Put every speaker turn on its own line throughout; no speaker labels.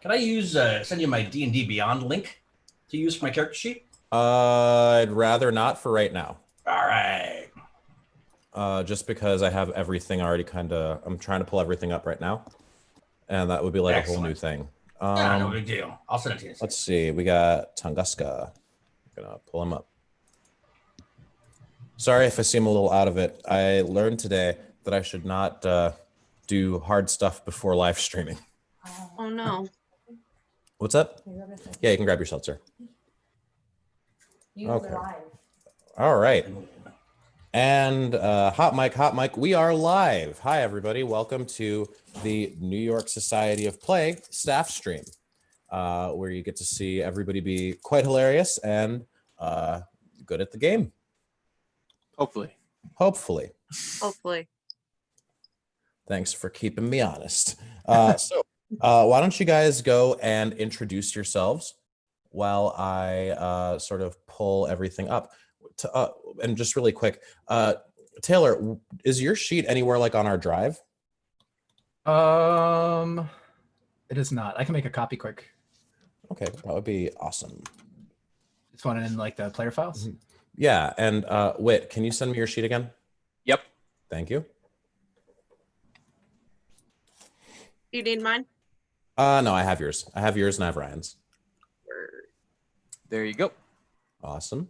Can I use send you my D&D Beyond link to use for my character sheet?
I'd rather not for right now.
All right.
Just because I have everything already I'm trying to pull everything up right now. And that would be like a whole new thing.
Yeah, no big deal. I'll send it to you.
Let's see. We got Tunguska. I'm going to pull him up. Sorry if I seem a little out of it. I learned today that I should not do hard stuff before live streaming.
Oh, no.
What's up? Yeah, you can grab your seltzer.
Okay.
All right. And hot mic, we are live. Hi, everybody. Welcome to the New York Society of Play staff stream, where you get to see everybody be quite hilarious and good at the game.
Hopefully.
Hopefully. Thanks for keeping me honest. Why don't you guys go and introduce yourselves while I sort of pull everything up. And just really quick, Taylor, is your sheet anywhere like on our drive?
It is not. I can make a copy quick.
Okay, that would be awesome.
Just want it in like the player files?
Mm-hmm. Yeah, and Whit, can you send me your sheet again?
Yep.
Thank you.
You need mine?
No, I have yours. I have yours and I have Ryan's.
There you go.
Awesome.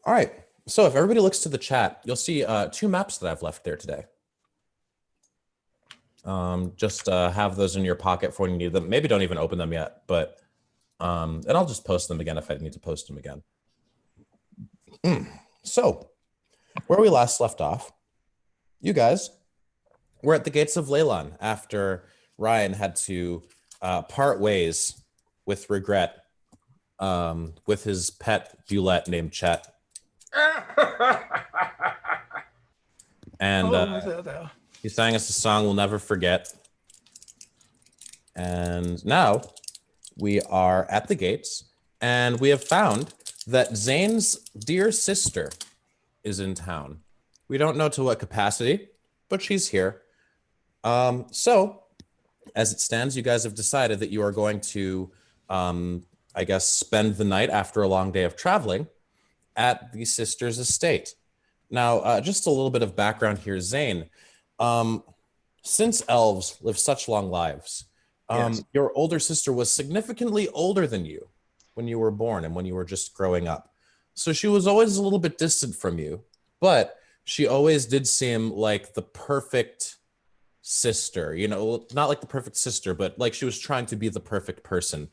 All right. So if everybody looks to the chat, you'll see two maps that I've left there today. Just have those in your pocket for when you need them. Maybe don't even open them yet, but and I'll just post them again if I need to post them again. So where we last left off, you guys were at the gates of Leyland after Ryan had to part ways with regret with his pet Bulette named Chet. And he sang us a song we'll never forget. And now we are at the gates, and we have found that Zane's dear sister is in town. We don't know to what capacity, but she's here. So as it stands, you guys have decided that you are going to, I guess, spend the night after a long day of traveling at the sister's estate. Now, just a little bit of background here, Zane. Since elves live such long lives,
Yes.
Your older sister was significantly older than you when you were born and when you were just growing up. So she was always a little bit distant from you, but she always did seem like the perfect sister, you know, not like the perfect sister, but like she was trying to be the perfect person.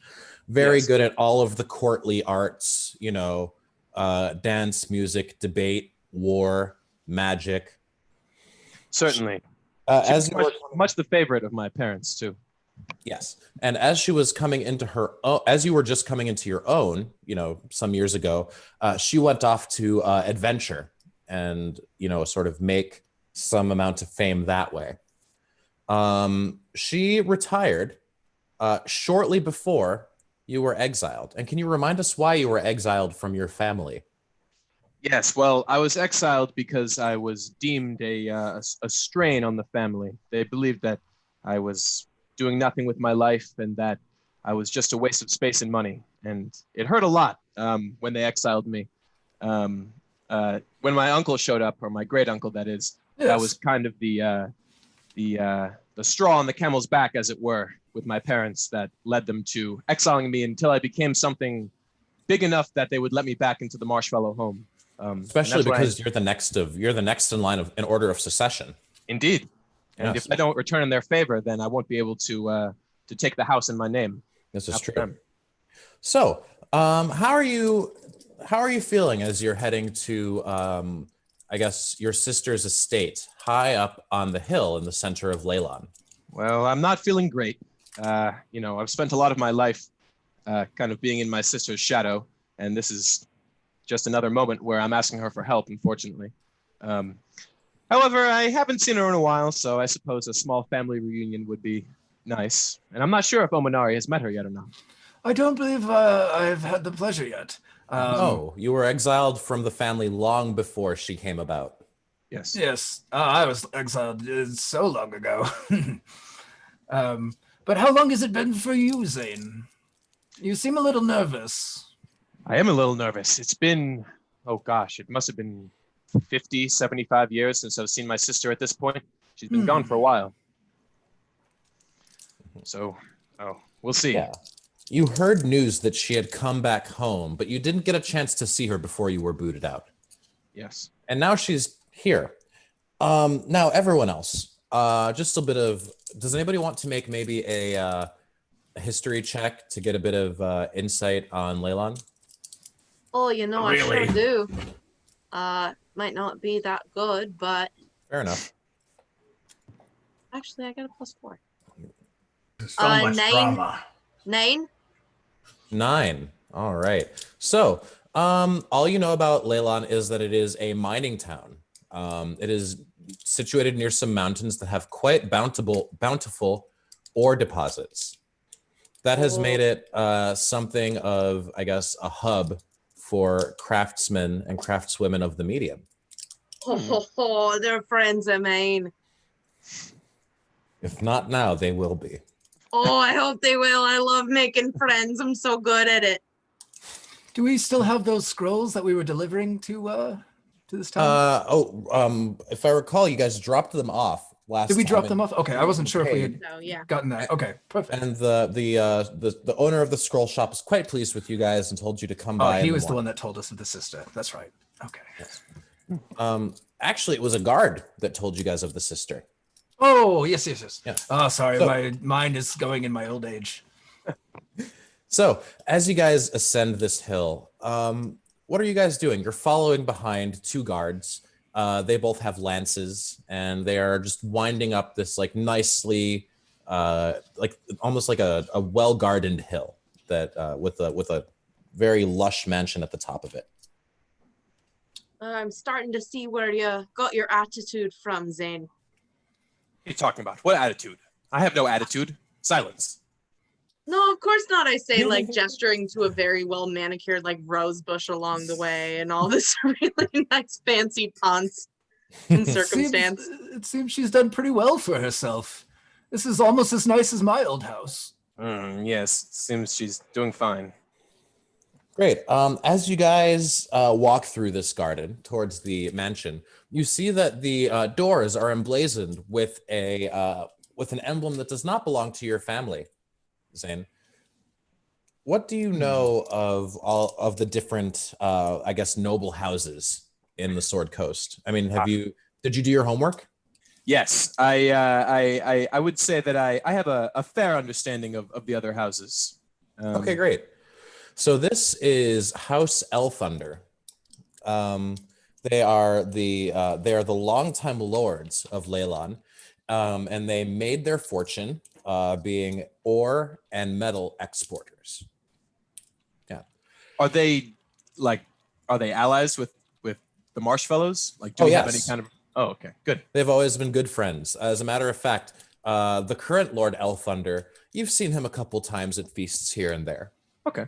Very
Yes.
good at all of the courtly arts, you know, dance, music, debate, war, magic.
Certainly.
As you were,
Much the favorite of my parents, too.
yes, and as she was coming into her, as you were just coming into your own, you know, some years ago, she went off to adventure and, you know, sort of make some amount of fame that way. She retired shortly before you were exiled. And can you remind us why you were exiled from your family?
Yes, well, I was exiled because I was deemed a strain on the family. They believed that I was doing nothing with my life and that I was just a waste of space and money. And it hurt a lot when they exiled me. When my uncle showed up, or my great uncle, that is,
Yes.
that was kind of the straw on the camel's back, as it were, with my parents that led them to exiling me until I became something big enough that they would let me back into the Marshmallow home.
Especially because you're the next in line in order of succession.
Indeed. And
Yes.
if I don't return in their favor, then I won't be able to take the house in my name.
This is
after
true.
them.
So, how are you feeling as you're heading to, I guess, your sister's estate, high up on the hill in the center of Leyland?
Well, I'm not feeling great. You know, I've spent a lot of my life kind of being in my sister's shadow, and this is just another moment where I'm asking her for help, unfortunately. However, I haven't seen her in a while, so I suppose a small family reunion would be nice. And I'm not sure if Omanari has met her yet or not.
I don't believe I've had the pleasure yet.
Oh, you were exiled from the family long before she came about.
Yes.
Yes, I was exiled so long ago. But how long has it been for you, Zane? You seem a little nervous.
I am a little nervous. It's been, oh gosh, it must have been 50, 75 years since I've seen my sister at this point. She's been gone for a while. So, we'll see.
Yeah. You heard news that she had come back home, but you didn't get a chance to see her before you were booted out.
Yes.
And now she's here. Now everyone else, just a bit of, does anybody want to make maybe a history check to get a bit of insight on Leylon?
Oh, you know, I
Really?
sure do. Might not be that good, but
Fair enough.
actually I got a +4.
So much
9.
drama.
9?
9. All right. So, all you know about Leylon is that it is a mining town. It is situated near some mountains that have quite bountiful ore deposits. That has made it something of, I guess, a hub for craftsmen and craftswomen of the medium.
Oh, they're friends of mine.
If not now, they will be.
Oh, I hope they will. I love making friends. I'm so good at it.
Do we still have those scrolls that we were delivering to this town?
If I recall, you guys dropped them off last
Did we drop
time,
them off? Okay, I wasn't sure if we had
So yeah.
gotten that. Okay, perfect.
and the owner of the scroll shop is quite pleased with you guys and told you to come
Oh,
by.
he
in
was the
morning.
one that told us of the sister. That's right. Okay.
Actually, it was a guard that told you guys of the sister.
Oh, yes.
Yeah.
Oh, sorry.
So-
My mind is going in my old age.
So, as you guys ascend this hill, what are you guys doing? You're following behind 2 guards. They both have lances, and they are just winding up this like nicely, like almost like a well-gardened hill that with a very lush mansion at the top of it.
I'm starting to see where you got your attitude from, Zane.
What are you talking about? What attitude? I have no attitude. Silence.
No, of course not. I say, like, gesturing to a very well manicured, like, rose bush along the way and all this really nice fancy taunts and circumstance.
It seems she's done pretty well for herself. This is almost as nice as my old house.
Yes, seems she's doing fine.
Great. As you guys walk through this garden towards the mansion, you see that the doors are emblazoned with an emblem that does not belong to your family, Zane. What do you know of all of the different, I guess, noble houses in the Sword Coast? I mean, did you do your homework?
Yes, I would say that I have a fair understanding of the other houses.
Okay, great. So this is House Elfunder. They are the longtime lords of Leylon, and they made their fortune being ore and metal exporters. Yeah.
Are they allies with the Marshfellows? Like, do we have any
yes.
kind of? Oh, okay, good.
They've always been good friends. As a matter of fact, the current Lord Elfunder, you've seen him a couple times at feasts here and there.
Okay.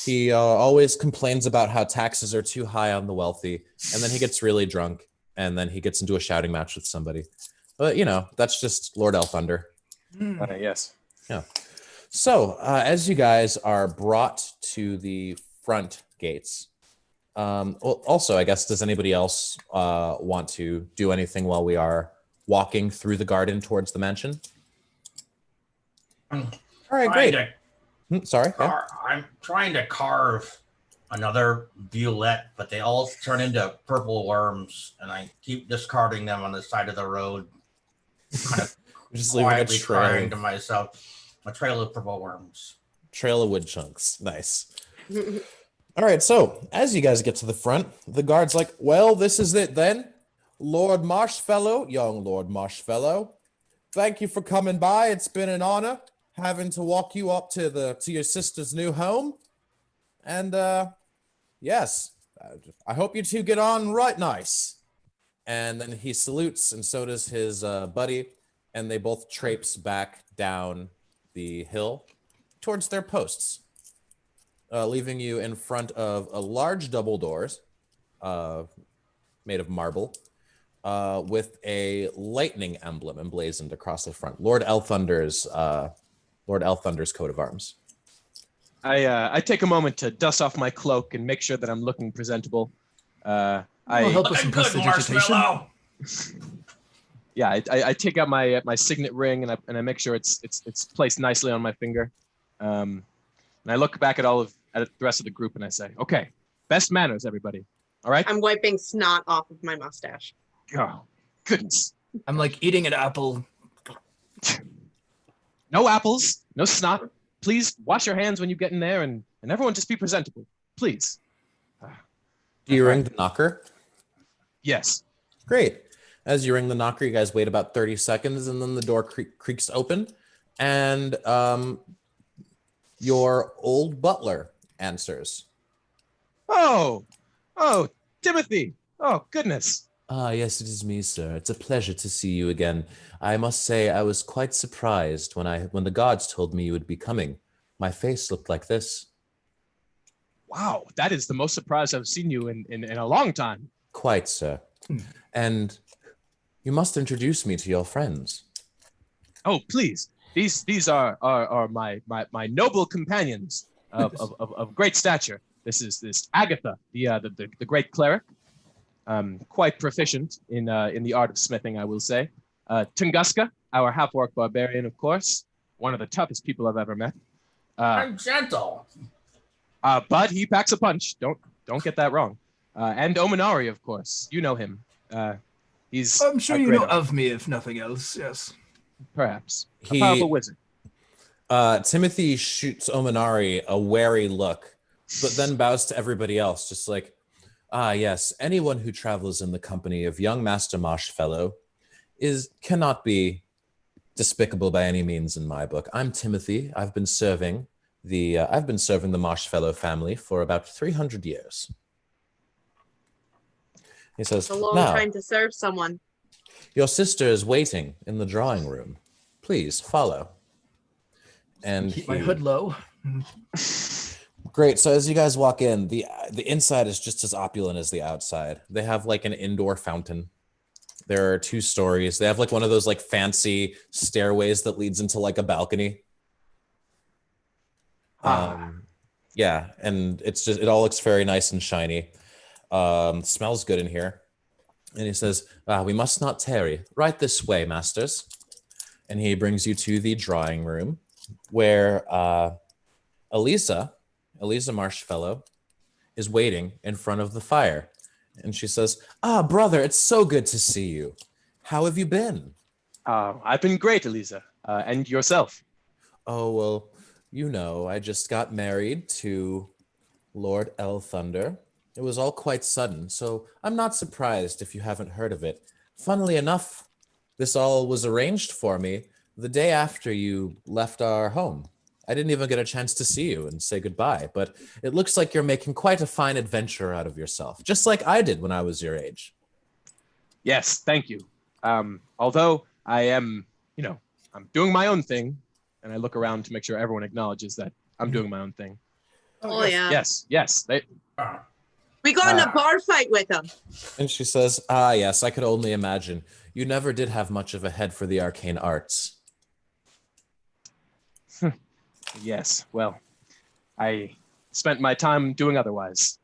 He always complains about how taxes are too high on the wealthy, and then he gets really drunk, and then he gets into a shouting match with somebody. But, that's just Lord Elfunder.
Yes.
Yeah. So, as you guys are brought to the front gates, also, I guess, does anybody else want to do anything while we are walking through the garden towards the mansion? All right, great. Sorry. Yeah.
I'm trying to carve another violette, but they all turn into purple worms, and I keep discarding them on the side of the road. Kind of
Just leaving a
quietly crying to
trail,
myself. A trail of purple worms.
trail of wood chunks. Nice. All right, so as you guys get to the front, the guard's like, well, this is it then. Lord Marshfellow, young Lord Marshfellow, thank you for coming by. It's been an honor having to walk you up to your sister's new home. And yes, I hope you two get on right nice. And then he salutes, and so does his buddy, and they both traipse back down the hill towards their posts, leaving you in front of a large double doors made of marble, with a lightning emblem emblazoned across the front. Lord Elthunder's coat of arms.
I take a moment to dust off my cloak and make sure that I'm looking presentable.
Will
I
help us
Looking
impress
good,
the digitation.
Marshmallow.
I take out my signet ring and I make sure it's placed nicely on my finger. And I look back at the rest of the group and I say, okay, best manners, everybody. All right?
I'm wiping snot off of my mustache.
Oh, goodness.
I'm like eating an apple.
No apples, no snot. Please wash your hands when you get in there and everyone just be presentable. Please.
Do you ring the knocker?
Yes.
Great. As you ring the knocker, you guys wait about 30 seconds, and then the door creaks open, and your old butler answers.
Oh, Timothy. Oh, goodness.
Ah, yes, it is me, sir. It's a pleasure to see you again. I must say I was quite surprised when the gods told me you would be coming. My face looked like this.
Wow, that is the most surprised I've seen you in a long time.
Quite, sir. And you must introduce me to your friends.
Oh, please. These are my noble companions of great stature. This is Agatha, the great cleric. Quite proficient in the art of smithing, I will say. Tunguska, our half-orc barbarian, of course. One of the toughest people I've ever met.
I'm gentle.
But he packs a punch. Don't get that wrong. And Ominari, of course. You know him. He's.
I'm sure you know of me, if nothing else. Yes.
Perhaps. A powerful wizard.
Timothy shoots Ominari a wary look, but then bows to everybody else, just like, ah, yes, anyone who travels in the company of young Master Marshfellow cannot be despicable by any means in my book. I'm Timothy. I've been serving the Marshfellow family for about 300 years. He says,
It's a long
now,
time to serve someone.
your sister is waiting in the drawing room. Please follow. And
Keep my hood low.
Great. So as you guys walk in, the inside is just as opulent as the outside. They have like an indoor fountain. There are 2 stories. They have like one of those like fancy stairways that leads into like a balcony. Yeah, and it all looks very nice and shiny. Smells good in here. And he says, we must not tarry. Right this way, masters. And he brings you to the drawing room where Elisa Marshfellow is waiting in front of the fire. And she says, brother, it's so good to see you. How have you been?
I've been great, Elisa. And yourself?
Oh, well, you know, I just got married to Lord Elthunder. It was all quite sudden, so I'm not surprised if you haven't heard of it. Funnily enough, this all was arranged for me the day after you left our home. I didn't even get a chance to see you and say goodbye, but it looks like you're making quite a fine adventure out of yourself, just like I did when I was your age.
Yes, thank you. Although I am, I'm doing my own thing, and I look around to make sure everyone acknowledges that I'm doing my own thing.
Oh, yeah.
Yes.
We got in a bar fight with him.
And she says, yes, I could only imagine. You never did have much of a head for the arcane arts.
Yes, well, I spent my time doing otherwise.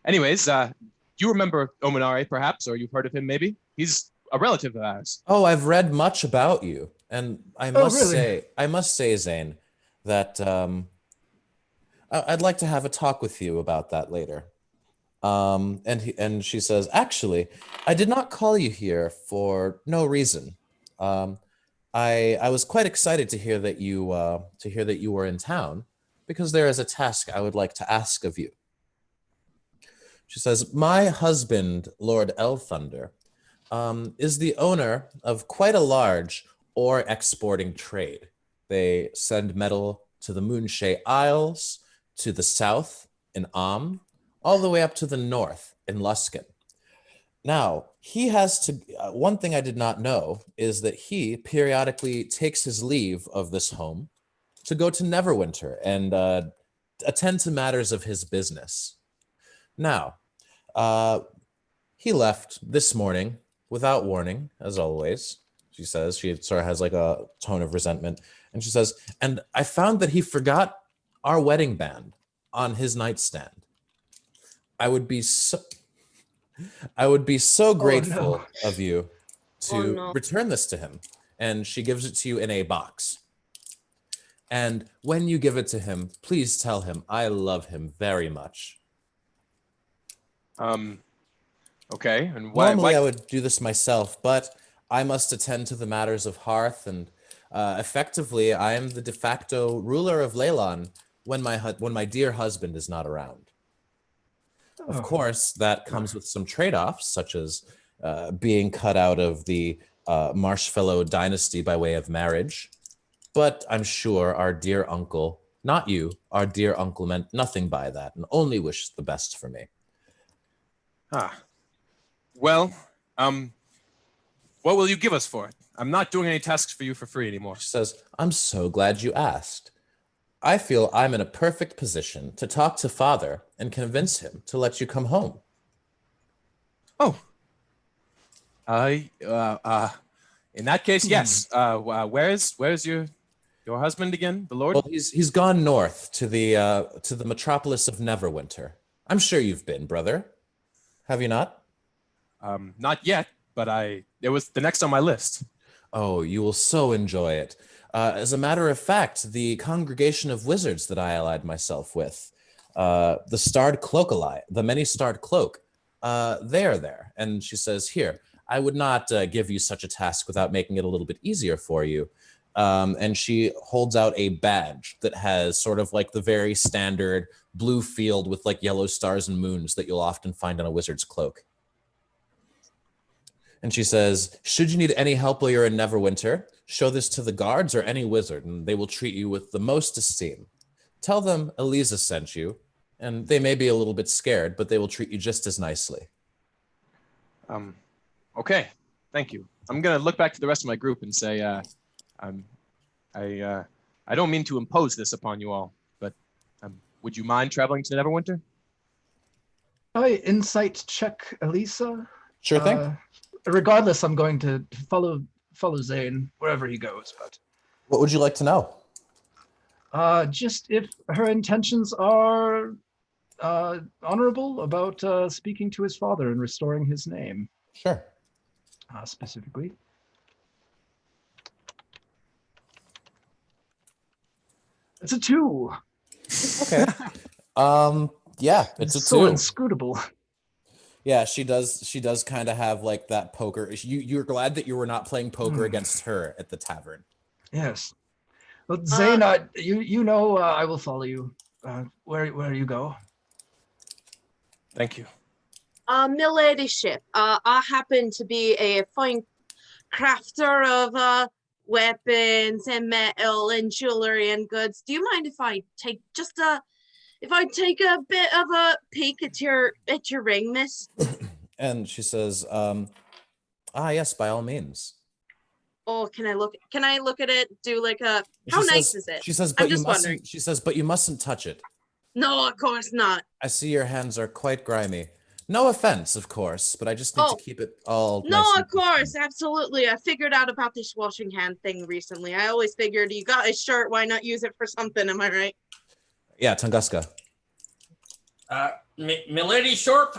Anyways, do you remember Ominari, perhaps, or you've heard of him, maybe? He's a relative of ours.
Oh, I've read much about you. And I must say, Zane, that I'd like to have a talk with you about that later. And she says, actually, I did not call you here for no reason. I was quite excited to hear that you were in town, because there is a task I would like to ask of you. She says, my husband, Lord Elthunder, is the owner of quite a large ore exporting trade. They send metal to the Moonshay Isles, to the south in all the way up to the north in Luskin. Now, he has to, one thing I did not know is that he periodically takes his leave of this home to go to Neverwinter and attend to matters of his business. Now, he left this morning without warning, as always, she says. She sort of has like a tone of resentment. And she says, and I found that he forgot our wedding band on his nightstand. I would be so grateful of you to return this to him. And she gives it to you in a box. And when you give it to him, please tell him I love him very much.
Okay. And why?
Normally I would do this myself, but I must attend to the matters of hearth, and effectively I am the de facto ruler of Leylon when my dear husband is not around. Of course, that comes with some trade-offs, such as being cut out of the Marshfellow dynasty by way of marriage. But I'm sure our dear uncle, not you, our dear uncle meant nothing by that and only wished the best for me.
Well, what will you give us for it? I'm not doing any tasks for you for free anymore.
She says, I'm so glad you asked. I feel I'm in a perfect position to talk to Father and convince him to let you come home.
Oh. In that case, yes. Where's your husband again, the Lord?
Well, he's gone north to the metropolis of Neverwinter. I'm sure you've been, brother. Have you not?
Not yet, but it was the next on my list.
Oh, you will so enjoy it. As a matter of fact, the congregation of wizards that I allied myself with, the Starred Cloak the Many-Starred Cloak, they are there. And she says, here, I would not give you such a task without making it a little bit easier for you. And she holds out a badge that has sort of like the very standard blue field with like yellow stars and moons that you'll often find on a wizard's cloak. And she says, should you need any help while you're in Neverwinter, show this to the guards or any wizard, and they will treat you with the most esteem. Tell them Eliza sent you, and they may be a little bit scared, but they will treat you just as nicely.
Okay, thank you. I'm gonna look back to the rest of my group and say, I don't mean to impose this upon you all, but would you mind traveling to Neverwinter?
Insight check, Elisa.
Sure thing.
Regardless, I'm going to follow Zane wherever he goes. But
what would you like to know?
Just if her intentions are honorable about speaking to his father and restoring his name.
Sure.
Specifically. It's a 2.
Okay. Yeah, it's a 2.
So inscrutable.
Yeah, she does kind of have like that poker. You're glad that you were not playing poker against her at the tavern.
Yes. Well, Zane, you know I will follow you where you go.
Thank you.
Miladyship, I happen to be a fine crafter of weapons and metal and jewelry and goods. Do you mind if I take a bit of a peek at your ring, miss?
And she says, yes, by all means.
Oh, can I look at it? Do like a how nice is it?
She says,
I'm just wondering.
She says, but you mustn't touch it.
No, of course not.
I see your hands are quite grimy. No offense, of course, but I just need to keep it all
No,
nice
of course, absolutely. I figured out about this washing hand thing recently. I always figured you got a shirt, why not use it for something? Am I right?
Yeah, Tunguska.
Milady Shorp,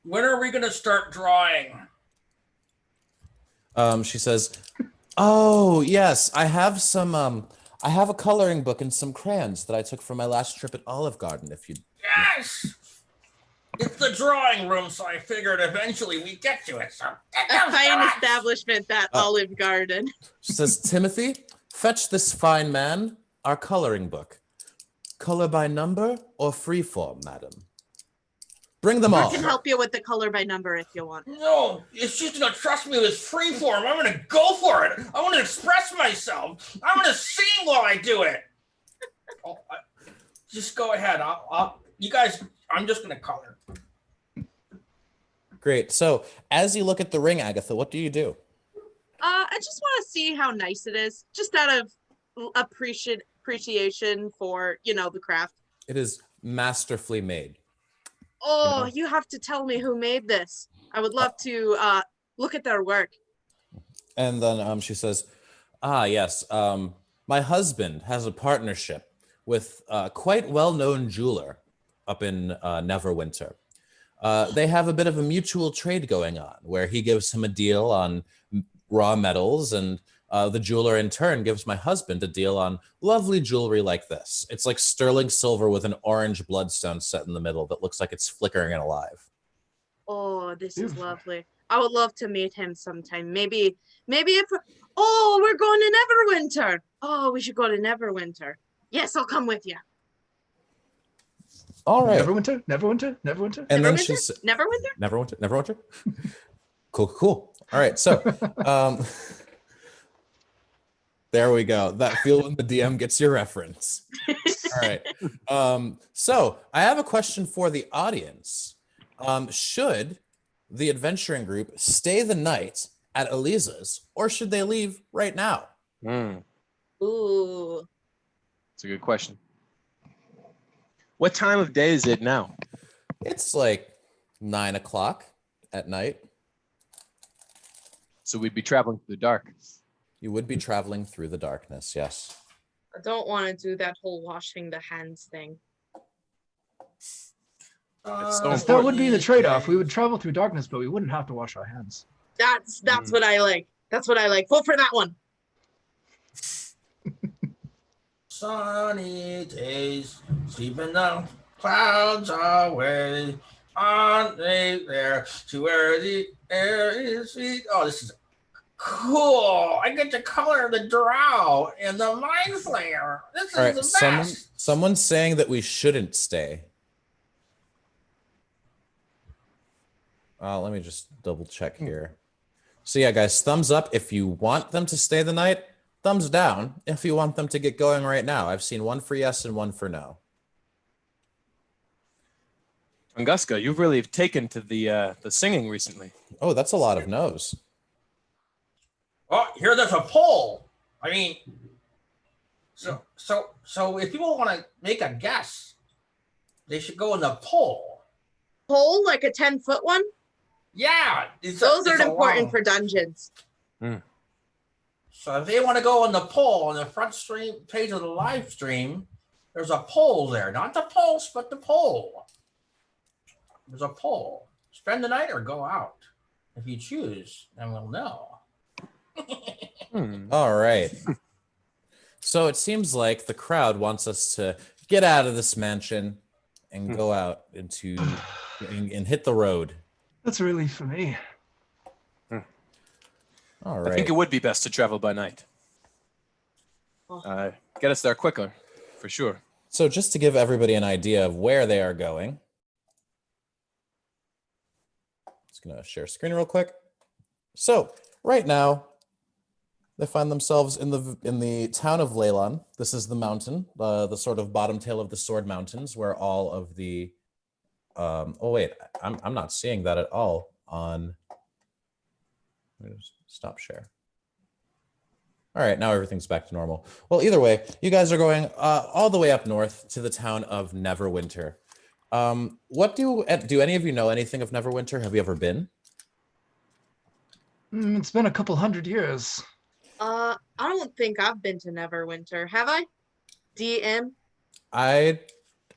when are we gonna start drawing?
She says, oh yes, I have some I have a coloring book and some crayons that I took from my last trip at Olive Garden. If you
Yes, it's the drawing room, so I figured eventually we get to it. So
A fine establishment, that Olive Garden.
She says, Timothy, fetch this fine man our coloring book. Color by number or freeform, madam? Bring them all.
I can help you with the color by number if you want.
No, if she's gonna trust me with freeform, I'm gonna go for it. I want to express myself. I want to sing while I do it. Just go ahead. You guys, I'm just gonna color.
Great. So as you look at the ring, Agatha, what do you do?
I just want to see how nice it is, just out of appreciation for the craft.
It is masterfully made.
Oh, you have to tell me who made this. I would love to look at their work.
And then she says, "Ah, yes. My husband has a partnership with a quite well-known jeweler up in Neverwinter. They have a bit of a mutual trade going on where he gives him a deal on raw metals, and the jeweler in turn gives my husband a deal on lovely jewelry like this. It's like sterling silver with an orange bloodstone set in the middle that looks like it's flickering and alive."
Oh, this is
Beautiful.
lovely. I would love to meet him sometime. Maybe if. Oh, we're going to Neverwinter. Oh, we should go to Neverwinter. Yes, I'll come with you.
All right.
Neverwinter, Neverwinter, Neverwinter.
And then
Neverwinter?
she's
Neverwinter?
Neverwinter. Cool. All right. So there we go. That feel when the DM gets your reference. All right. So I have a question for the audience. Should the adventuring group stay the night at Eliza's, or should they leave right now?
Ooh.
It's a good question. What time of day is it now?
It's like 9 o'clock at night.
So we'd be traveling through the dark.
You would be traveling through the darkness, yes.
I don't want to do that whole washing the hands thing.
so
That would be the trade-off. We would travel through darkness, but we wouldn't have to wash our hands.
That's what I like. That's what I like. Vote for that one.
Sunny days, sweeping the clouds away. Aren't they there to where the air is sweet? Oh, this is cool. I get to color the drow and the mind flayer. This is
All right,
the best.
someone's saying that we shouldn't stay. Let me just double check here. So yeah, guys, thumbs up if you want them to stay the night. Thumbs down if you want them to get going right now. I've seen one for yes and one for no.
Tunguska, you've really taken to the singing recently.
Oh, that's a lot of no's.
Oh, here there's a poll. I mean, so if people want to make a guess, they should go in the poll.
Poll, like a 10-foot one?
Yeah.
Those are important for dungeons.
So if they want to go on the poll on the front stream page of the live stream, there's a poll there. Not the pulse, but the poll. There's a poll. Spend the night or go out. If you choose, then we'll know.
All right. So it seems like the crowd wants us to get out of this mansion and go out into and hit the road.
That's a relief for me.
All right.
I think it would be best to travel by night. Get us there quicker, for sure.
So just to give everybody an idea of where they are going, just gonna share screen real quick. So right now, they find themselves in the town of Leylon. This is the mountain, the sort of bottom tail of the Sword Mountains, where all of the oh wait, I'm not seeing that at all on. Let me just stop share. All right, now everything's back to normal. Well, either way, you guys are going all the way up north to the town of Neverwinter. What do any of you know anything of Neverwinter? Have you ever been?
It's been a couple hundred years.
I don't think I've been to Neverwinter. Have I? DM?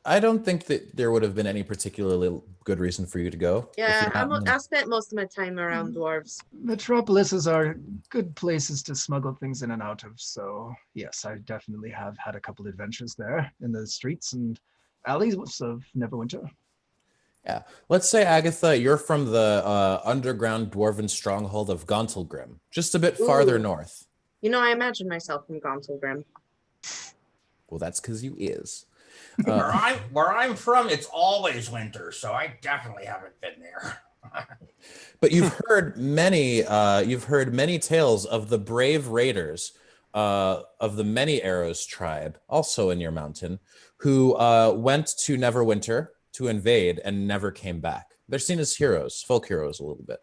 I don't think that there would have been any particularly good reason for you to go.
Yeah, I spent most of my time around dwarves.
Metropolises are good places to smuggle things in and out of. So yes, I definitely have had a couple adventures there in the streets and alleys of Neverwinter.
Yeah. Let's say, Agatha, you're from the underground dwarven stronghold of Gauntlgrim, just a bit farther
Ooh.
north.
You know, I imagine myself from Gauntlgrim.
Well, that's because you is.
Where I'm from, it's always winter, so I definitely haven't been there.
But you've heard many tales of the brave raiders of the Many Arrows tribe, also in your mountain, who went to Neverwinter to invade and never came back. They're seen as heroes, folk heroes a little bit.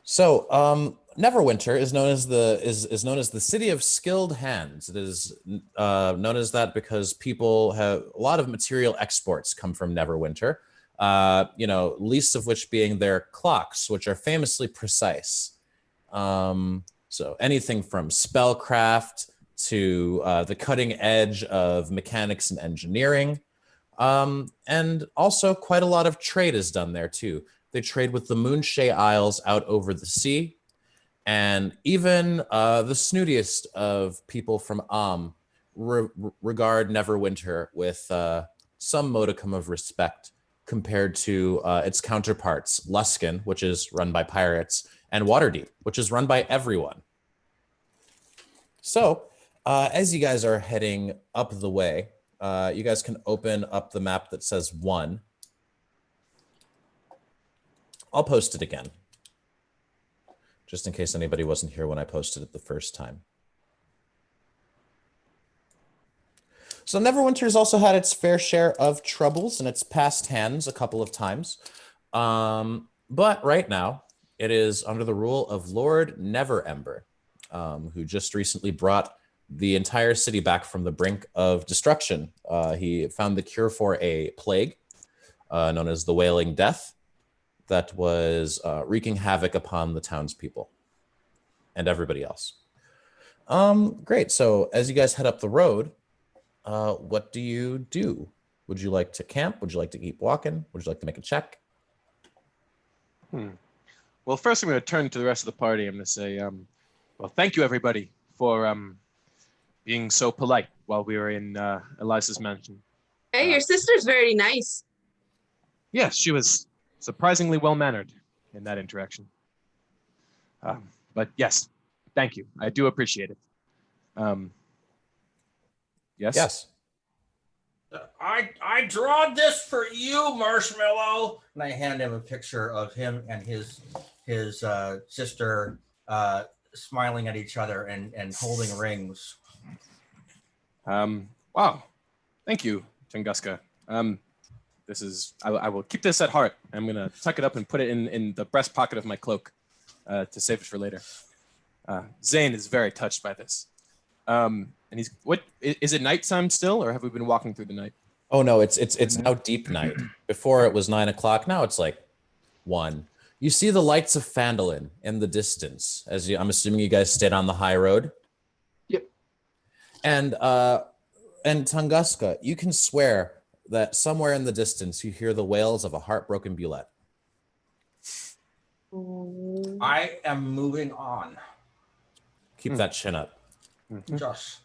So Neverwinter is known as the city of skilled hands. It is known as that because people have a lot of material exports come from Neverwinter. Least of which being their clocks, which are famously precise. So anything from spellcraft to the cutting edge of mechanics and engineering. And also quite a lot of trade is done there too. They trade with the Moonshay Isles out over the sea. And even the snootiest of people from regard Neverwinter with some modicum of respect compared to its counterparts, Luskin, which is run by pirates, and Waterdeep, which is run by everyone. So, as you guys are heading up the way, you guys can open up the map that says 1. I'll post it again, just in case anybody wasn't here when I posted it the first time. So Neverwinter's also had its fair share of troubles in its past hands a couple of times. But right now, it is under the rule of Lord Neverember, who just recently brought the entire city back from the brink of destruction. He found the cure for a plague known as the Wailing Death that was wreaking havoc upon the townspeople and everybody else. Great. So as you guys head up the road, what do you do? Would you like to camp? Would you like to keep walking? Would you like to make a check?
Well, first I'm going to turn to the rest of the party. I'm going to say, well, thank you, everybody, for being so polite while we were in Eliza's mansion.
Hey, your sister's very nice.
Yes, she was surprisingly well-mannered in that interaction. But yes, thank you. I do appreciate it. Yes?
Yes.
I drawed this for you, Marshmallow. And I hand him a picture of him and his sister smiling at each other and holding rings.
Wow. Thank you, Tunguska. This is, I will keep this at heart. I'm going to tuck it up and put it in the breast pocket of my cloak to save it for later. Zane is very touched by this. And he's, what, is it nighttime still, or have we been walking through the night?
Oh no, it's now deep night. Before it was 9 o'clock. Now it's like 1. You see the lights of Phandalin in the distance. I'm assuming you guys stayed on the high road.
Yep.
And Tunguska, you can swear that somewhere in the distance you hear the wails of a heartbroken Bulette.
I am moving on.
Keep that chin up.
Just.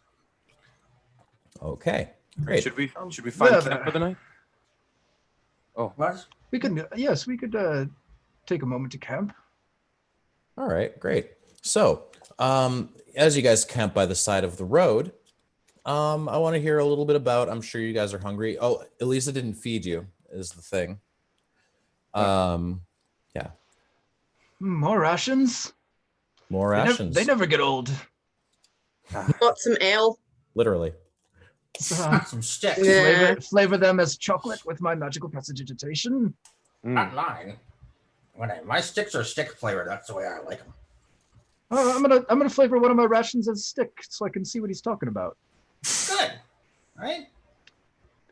Okay, great.
Should we find
yeah,
camp for the night? Oh,
What?
We could, yes, we could take a moment to camp.
All right, great. So, as you guys camp by the side of the road, I want to hear a little bit about, I'm sure you guys are hungry. Oh, Elisa didn't feed you, is the thing. Yeah.
More rations?
More rations.
They never get old.
Got some ale.
Literally.
Some sticks.
Yeah.
Flavor them as chocolate with my magical prestidigitation.
Not mine. My sticks are stick flavored. That's the way I like them.
I'm gonna flavor one of my rations as stick so I can see what he's talking about.
Good. Right?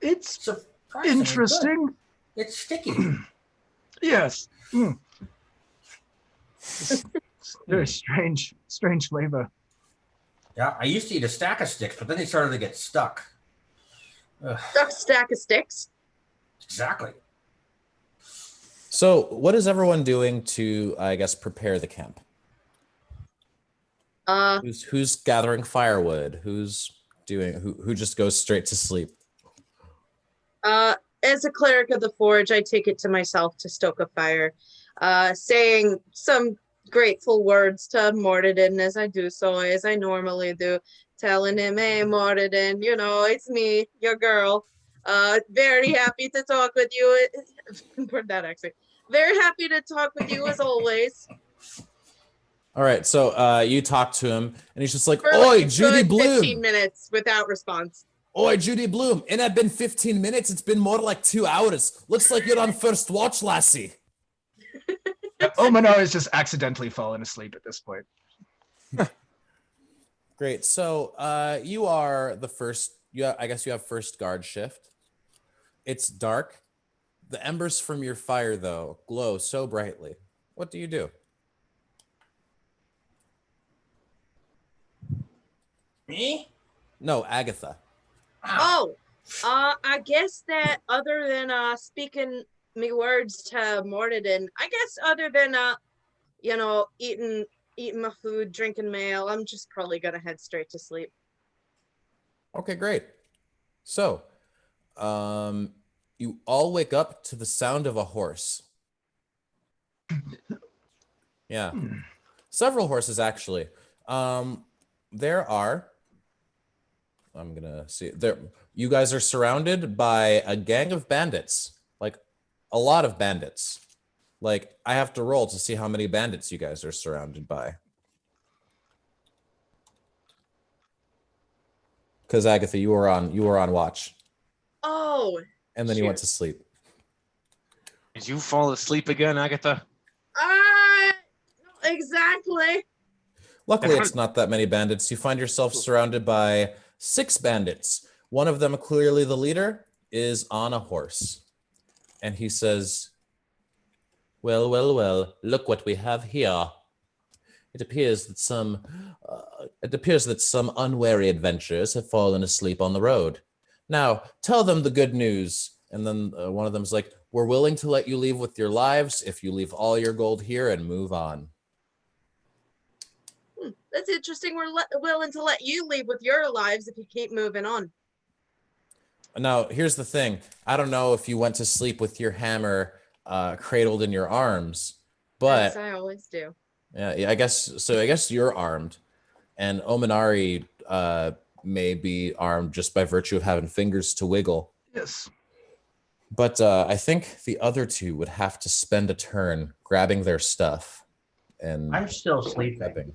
It's
Surprisingly
interesting.
good. It's sticky.
Yes. Very strange flavor.
Yeah, I used to eat a stack of sticks, but then they started to get stuck. Ugh,
Stack of sticks.
exactly.
So, what is everyone doing to, I guess, prepare the camp? Who's gathering firewood? Who's doing? Who just goes straight to sleep?
As a cleric of the forge, I take it to myself to stoke a fire, saying some grateful words to Mordredin as I do so, as I normally do, telling him, hey, Mordredin, it's me, your girl. Very happy to talk with you. Put that accent. Very happy to talk with you as always.
All right, so you talk to him, and he's just like,
For
"Oi,
like
Judy
good 15
Bloom!
minutes without response.
Oi, Judy Bloom! It had been 15 minutes. It's been more like 2 hours. Looks like you're on first watch, lassie."
Omanar is just accidentally fallen asleep at this point.
Great. So you are the first. I guess you have first guard shift. It's dark. The embers from your fire, though, glow so brightly. What do you do?
Me?
No, Agatha.
Oh, I guess that other than speaking me words to Mordadin, I guess other than eating my food, drinking my ale, I'm just probably gonna head straight to sleep.
Okay, great. So, you all wake up to the sound of a horse. Yeah. Several horses, actually. There are, I'm gonna see there. You guys are surrounded by a gang of bandits, like a lot of bandits. Like I have to roll to see how many bandits you guys are surrounded by. Because Agatha, you were on watch,
Oh,
and then you went
shoot.
to sleep.
Did you fall asleep again, Agatha?
Exactly.
Luckily, it's not that many bandits. You find yourself surrounded by 6 bandits. One of them, clearly the leader, is on a horse. And he says, well, well, well, look what we have here. It appears that some unwary adventurers have fallen asleep on the road. Now, tell them the good news. And then one of them's like, we're willing to let you leave with your lives if you leave all your gold here and move on.
That's interesting. We're willing to let you leave with your lives if you keep moving on.
Now, here's the thing. I don't know if you went to sleep with your hammer cradled in your arms, but
As I always do.
yeah, I guess you're armed, and Ominari may be armed just by virtue of having fingers to wiggle.
Yes.
But I think the other two would have to spend a turn grabbing their stuff. And
I'm still sleeping.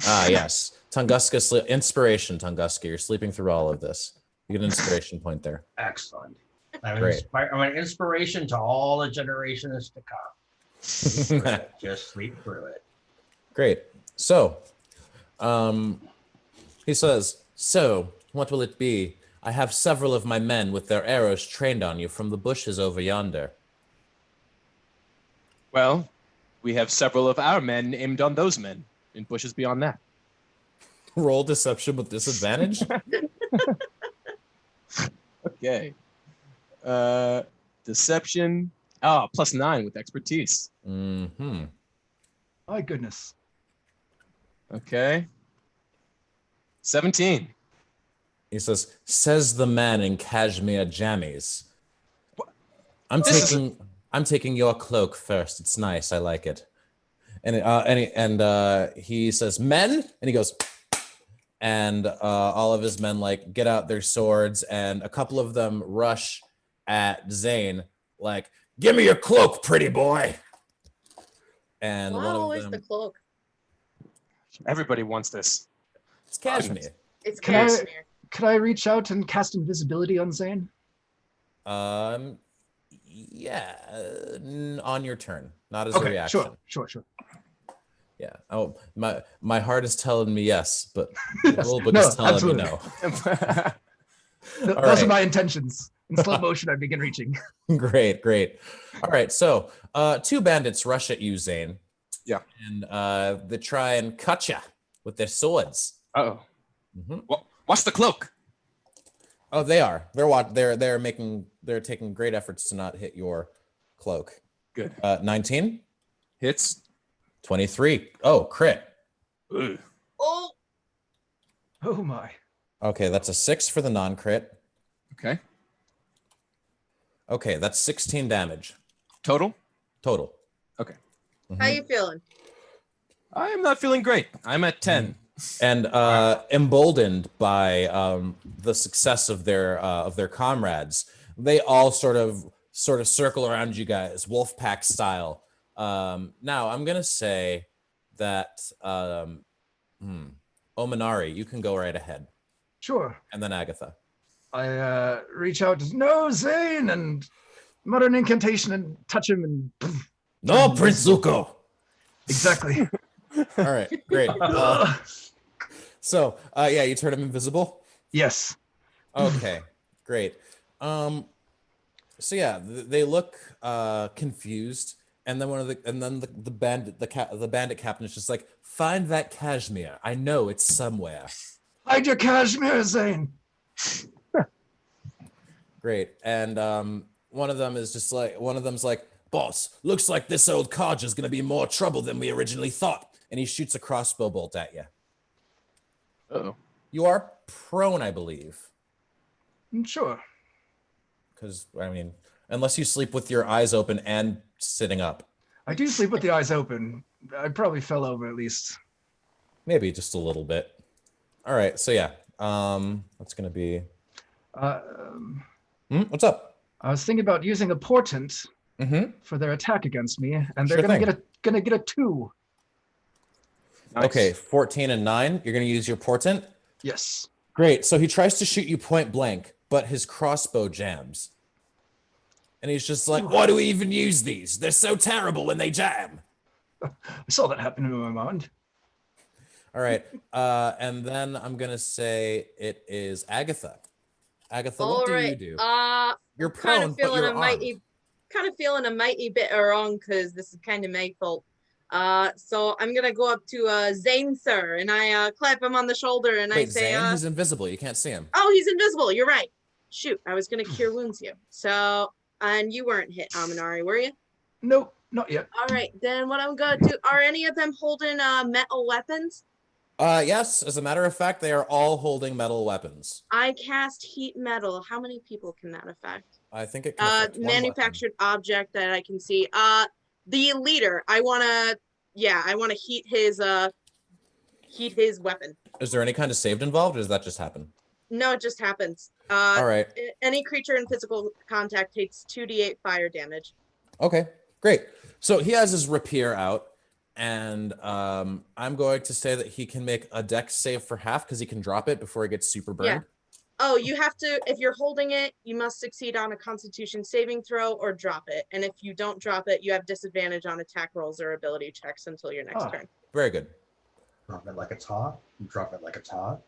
Yes. Tunguska, inspiration, Tunguska. You're sleeping through all of this. You get an inspiration point there.
Excellent. I'm
Great.
I'm an inspiration to all the generations to come. Just sleep through it.
Great. So, he says, so, what will it be? I have several of my men with their arrows trained on you from the bushes over yonder.
Well, we have several of our men aimed on those men in bushes beyond that.
Roll deception with disadvantage?
Okay. Deception. +9 with expertise.
Mm-hmm.
My goodness.
Okay. 17.
He says the man in cashmere jammies. I'm taking your cloak first. It's nice. I like it. And he says, men, and he goes, and all of his men like get out their swords, and a couple of them rush at Zane, like, give me your cloak, pretty boy. And
Why
one of
always
them,
the cloak?
Everybody wants this.
it's cashmere.
It's
Can I-
cashmere.
Could I reach out and cast invisibility on Zane?
Yeah, on your turn, not as a
Okay,
reaction.
sure.
Yeah. Oh, my heart is telling me yes, but the
Yes.
rule book
No,
is telling
absolutely.
me no.
Those
right.
are my intentions. In slow motion, I begin reaching.
Great. All right, so 2 bandits rush at you, Zane.
Yeah.
And they try and cut you with their swords.
Uh-oh.
Mhm.
What's the cloak?
Oh, they are. They're taking great efforts to not hit your cloak.
Good.
19,
Hits.
23. Oh, crit.
Ugh.
Oh,
Oh my.
Okay, that's a 6 for the non-crit.
Okay.
Okay, that's 16 damage
Total?
total.
Okay.
how you feeling?
I am not feeling great. I'm at 10.
And emboldened by the success of their comrades, they all sort of circle around you guys, wolf pack style. Now I'm gonna say that Ominari, you can go right ahead,
Sure.
and then Agatha.
I reach out, no, Zane, and mutter an incantation and touch him and
No, Prince Zuko.
Exactly.
All right, great. So, yeah, you turn him invisible.
Yes.
Okay, great. So yeah, they look confused, and then the bandit captain is just like, find that cashmere. I know it's somewhere.
Hide your cashmere, Zane.
Great. And one of them's like, boss, looks like this old codger is gonna be more trouble than we originally thought. And he shoots a crossbow bolt at you.
Oh.
You are prone, I believe.
Sure.
Because, I mean, unless you sleep with your eyes open and sitting up.
I do sleep with the eyes open. I probably fell over at least.
Maybe just a little bit. All right, so yeah. That's gonna be what's up?
I was thinking about using a portent
Mm-hmm.
for their attack against me, and they're
Sure
gonna get a 2.
Nice.
Okay, 14 and 9. You're gonna use your portent.
Yes.
Great. So he tries to shoot you point blank, but his crossbow jams. And he's just like, why do we even use these? They're so terrible when they jam.
I saw that happen in my mind.
All right. And then I'm going to say it is Agatha. Agatha, what do you do? You're prone, but you're armed.
Kind of feeling a mighty bit wrong because this is kind of my fault. So I'm gonna go up to Zane, sir, and I clap him on the shoulder and I say,
Zane, he's invisible. You can't see him.
Oh, he's invisible. You're right. Shoot, I was gonna cure wounds you. So, and you weren't hit, Aminari, were you?
Nope, not yet.
All right, then what I'm gonna do? Are any of them holding metal weapons?
Yes. As a matter of fact, they are all holding metal weapons.
I cast heat metal. How many people can that affect?
I think it can affect one
manufactured object that I can see. The leader. I wanna heat his weapon.
Is there any kind of saved involved, or does that just happen?
No, it just happens.
All right.
Any creature in physical contact takes 2d8 fire damage.
Okay, great. So he has his rapier out, and I'm going to say that he can make a dex save for half because he can drop it before he gets super burned.
Yeah. Oh, you have to, if you're holding it, you must succeed on a constitution saving throw or drop it. And if you don't drop it, you have disadvantage on attack rolls or ability checks until your next turn.
Very good.
Drop it like it's hot. Drop it like it's hot.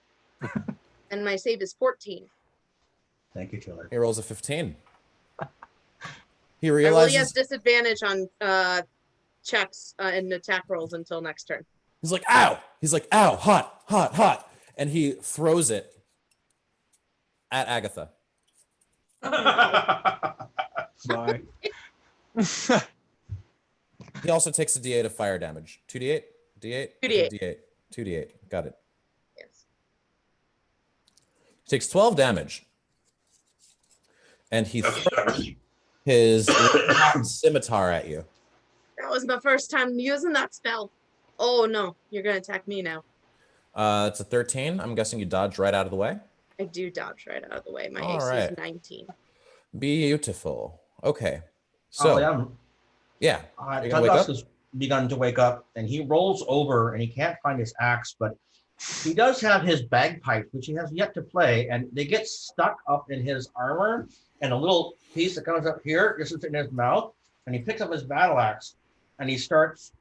And my save is 14.
Thank you, Taylor.
He rolls a 15. He
Well,
realizes
he has disadvantage on checks and attack rolls until next turn.
he's like, ow! He's like, ow, hot, hot, hot. And he throws it at Agatha.
Bye.
He also takes a d8 of fire damage. 2d8? D8?
2d8.
D8. 2d8. Got it.
Yes.
He takes 12 damage. And he throws his scimitar at you.
That was my first time using that spell. Oh no, you're gonna attack me now.
It's a 13. I'm guessing you dodge right out of the way.
I do dodge right out of the way. My
All
AC
right.
is 19.
Beautiful. Okay. So, yeah. You gonna wake
Tungus
up?
has begun to wake up, and he rolls over, and he can't find his axe, but he does have his bagpipes, which he has yet to play, and they get stuck up in his armor, and a little piece that comes up here, this is in his mouth, and he picks up his battle axe, and he starts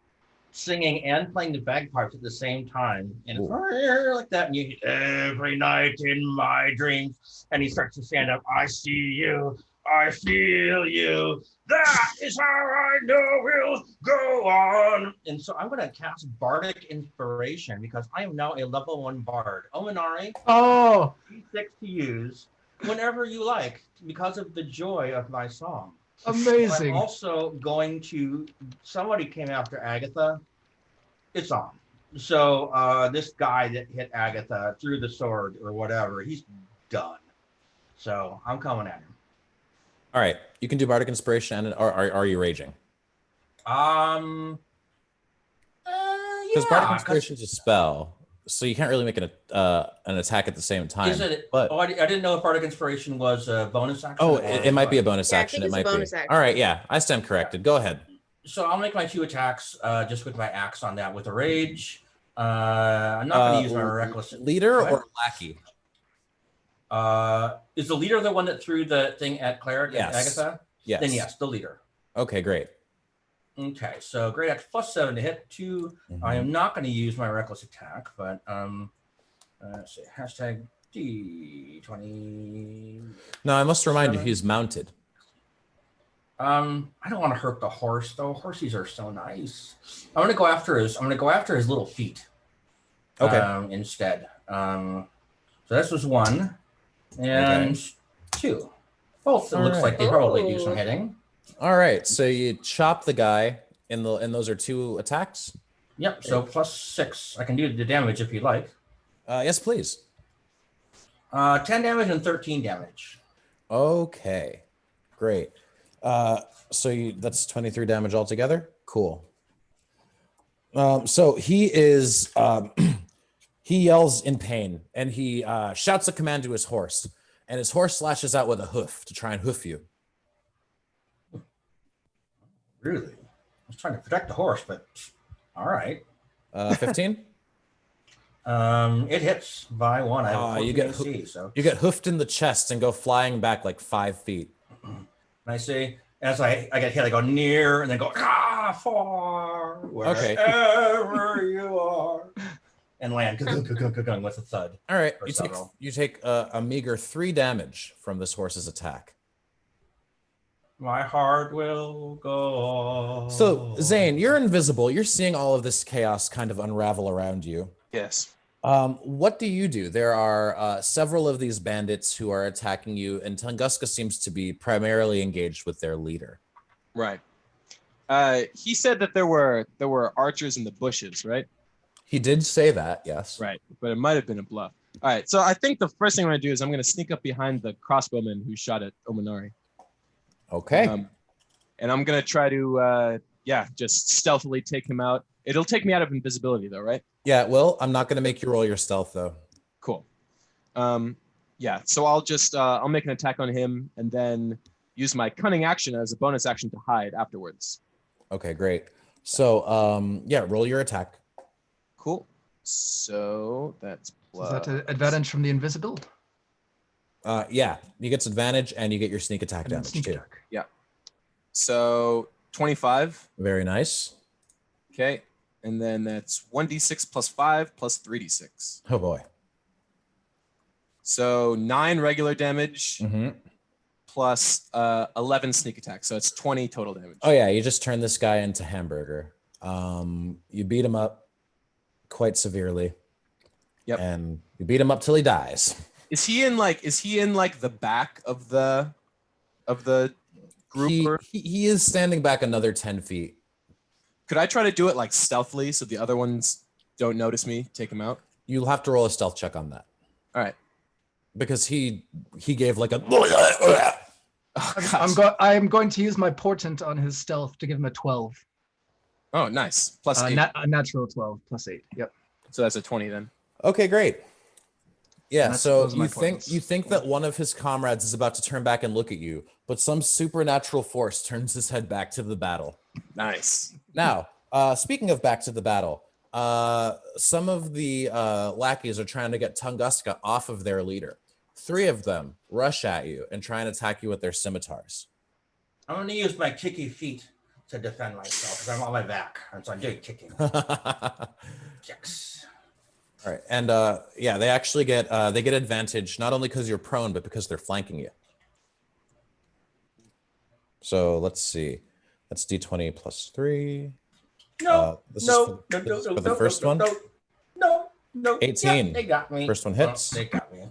singing and playing the bagpipes at the same time, and it's like that, and you every night in my dreams, and he starts to stand up. I see you, I feel you. That is how I know we'll go on. And so I'm going to cast Bardic Inspiration because I am now a level 1 bard. Ominari,
Oh,
D6 to use whenever you like because of the joy of my song.
amazing.
I'm also going to, somebody came after Agatha. It's on. So this guy that hit Agatha through the sword or whatever, he's done. So I'm coming at him.
All right. You can do Bardic Inspiration, and are you raging?
Yeah,
Because Bardic Inspiration is a spell, so you can't really make an attack at the same time.
Is it?
But,
I didn't know if Bardic Inspiration was a bonus action.
oh, it might be a bonus
Yeah, I
action.
think
It
it's a
might
bonus
be.
action.
All right. Yeah, I stand corrected. Go ahead.
So I'll make my 2 attacks just with my axe on that with a rage. I'm not going to use my reckless.
Leader
What?
or lackey?
Is the leader the one that threw the thing at Cleric and
Yes.
Agatha?
Yes.
Then yes, the leader.
Okay, great.
Okay, so great axe +7 to hit 2. I am not going to use my reckless attack, but let's see, hashtag D20.
Now, I must remind you, he's mounted.
I don't want to hurt the horse though. Horsies are so nice. I'm gonna go after his little feet.
Okay.
Instead. So this was 1 and 2. Both it
All
looks
right.
like they probably do
Oh.
some hitting.
All right. So you chop the guy, and those are 2 attacks?
Yep, so +6. I can do the damage if you like.
Yes, please.
10 damage and 13 damage.
Okay. Great. So that's 23 damage altogether? Cool. So he is... he yells in pain, and he shouts a command to his horse, and his horse lashes out with a hoof to try and hoof you.
Really? I was trying to protect the horse, but all right.
15?
It hits by 1. I have
you
14
get
AC, so
You get hoofed in the chest and go flying back like 5 feet.
and I say, as I get hit, I go near and then go far wherever you are, and land with a thud.
All right,
Or
you take
several.
a meager 3 damage from this horse's attack.
My heart will go.
So Zane, you're invisible. You're seeing all of this chaos kind of unravel around you.
Yes.
What do you do? There are several of these bandits who are attacking you, and Tunguska seems to be primarily engaged with their leader.
Right. He said that there were archers in the bushes, right?
He did say that, yes.
Right, but it might have been a bluff. All right, so I think the first thing I'm going to do is I'm going to sneak up behind the crossbowman who shot at Ominari.
Okay.
And I'm going to try to, just stealthily take him out. It'll take me out of invisibility, though, right?
Yeah, well, I'm not going to make you roll your stealth, though.
Cool. So I'll just I'll make an attack on him and then use my cunning action as a bonus action to hide afterwards.
Okay, great. So, roll your attack.
Cool. So that's plus.
Is that an advantage from the invisible?
Yeah, he gets advantage, and you get your sneak attack
And then
damage
sneak
too.
attack.
So 25.
Very nice.
Okay. And then that's 1d6 plus 5 plus 3d6.
Oh boy.
So 9 regular damage
Mm-hmm.
plus 11 sneak attack. So it's 20 total damage.
Oh yeah, you just turn this guy into hamburger. You beat him up quite severely.
Yep.
And you beat him up till he dies.
Is he in like the back of the group?
He is standing back another 10 feet.
Could I try to do it like stealthily so the other ones don't notice me? Take him out.
You'll have to roll a stealth check on that.
All right.
Because he gave like a
Oh, gosh.
I'm going to use my portent on his stealth to give him a 12.
Oh, nice. Plus 8.
A natural 12 plus 8. Yep.
So that's a 20 then.
Okay, great. Yeah,
That's-
so
those are my points.
you think that one of his comrades is about to turn back and look at you, but some supernatural force turns his head back to the battle.
Nice.
Now, speaking of back to the battle, some of the lackeys are trying to get Tunguska off of their leader. 3 of them rush at you and try and attack you with their scimitars.
I'm going to use my kicky feet to defend myself because I'm on my back, and so I'm doing kicking. Kicks.
All right, and they actually get advantage not only because you're prone, but because they're flanking you. So let's see, that's d20 plus 3.
No,
This is
no,
for-
no,
this is
no,
for the
no,
first
no,
one?
no.
18.
Yeah, they got me.
First one hits.
Oh, they got me.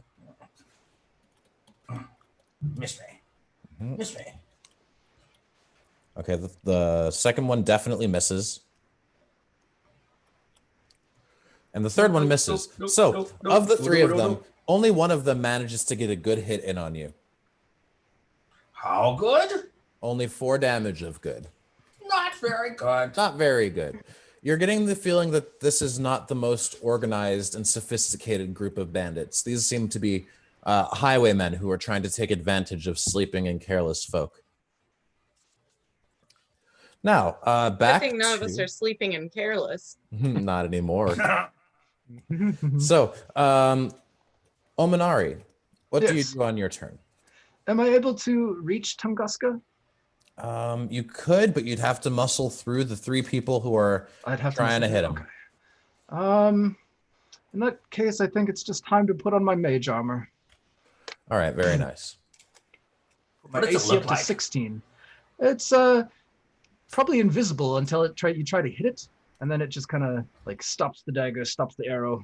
Miss me.
Mhm.
Miss me.
Okay, the second one definitely misses. And the third one misses. So, of the 3 of them, only one of them manages to get a good hit in on you.
How good?
Only 4 damage of good.
Not very good.
Not very good. You're getting the feeling that this is not the most organized and sophisticated group of bandits. These seem to be highwaymen who are trying to take advantage of sleeping and careless folk. Now,
I
back
think none of us
to-
are sleeping and careless.
Not anymore. So, Ominari, what do you
Yes.
do on your turn?
Am I able to reach Tunguska?
You could, but you'd have to muscle through the 3 people who are
I'd have
trying to hit him.
Okay. In that case, I think it's just time to put on my mage armor.
All right, very nice.
My
What does it
AC
look
up to
like?
16. It's probably invisible until you try to hit it, and then it just kind of like stops the dagger, stops the arrow.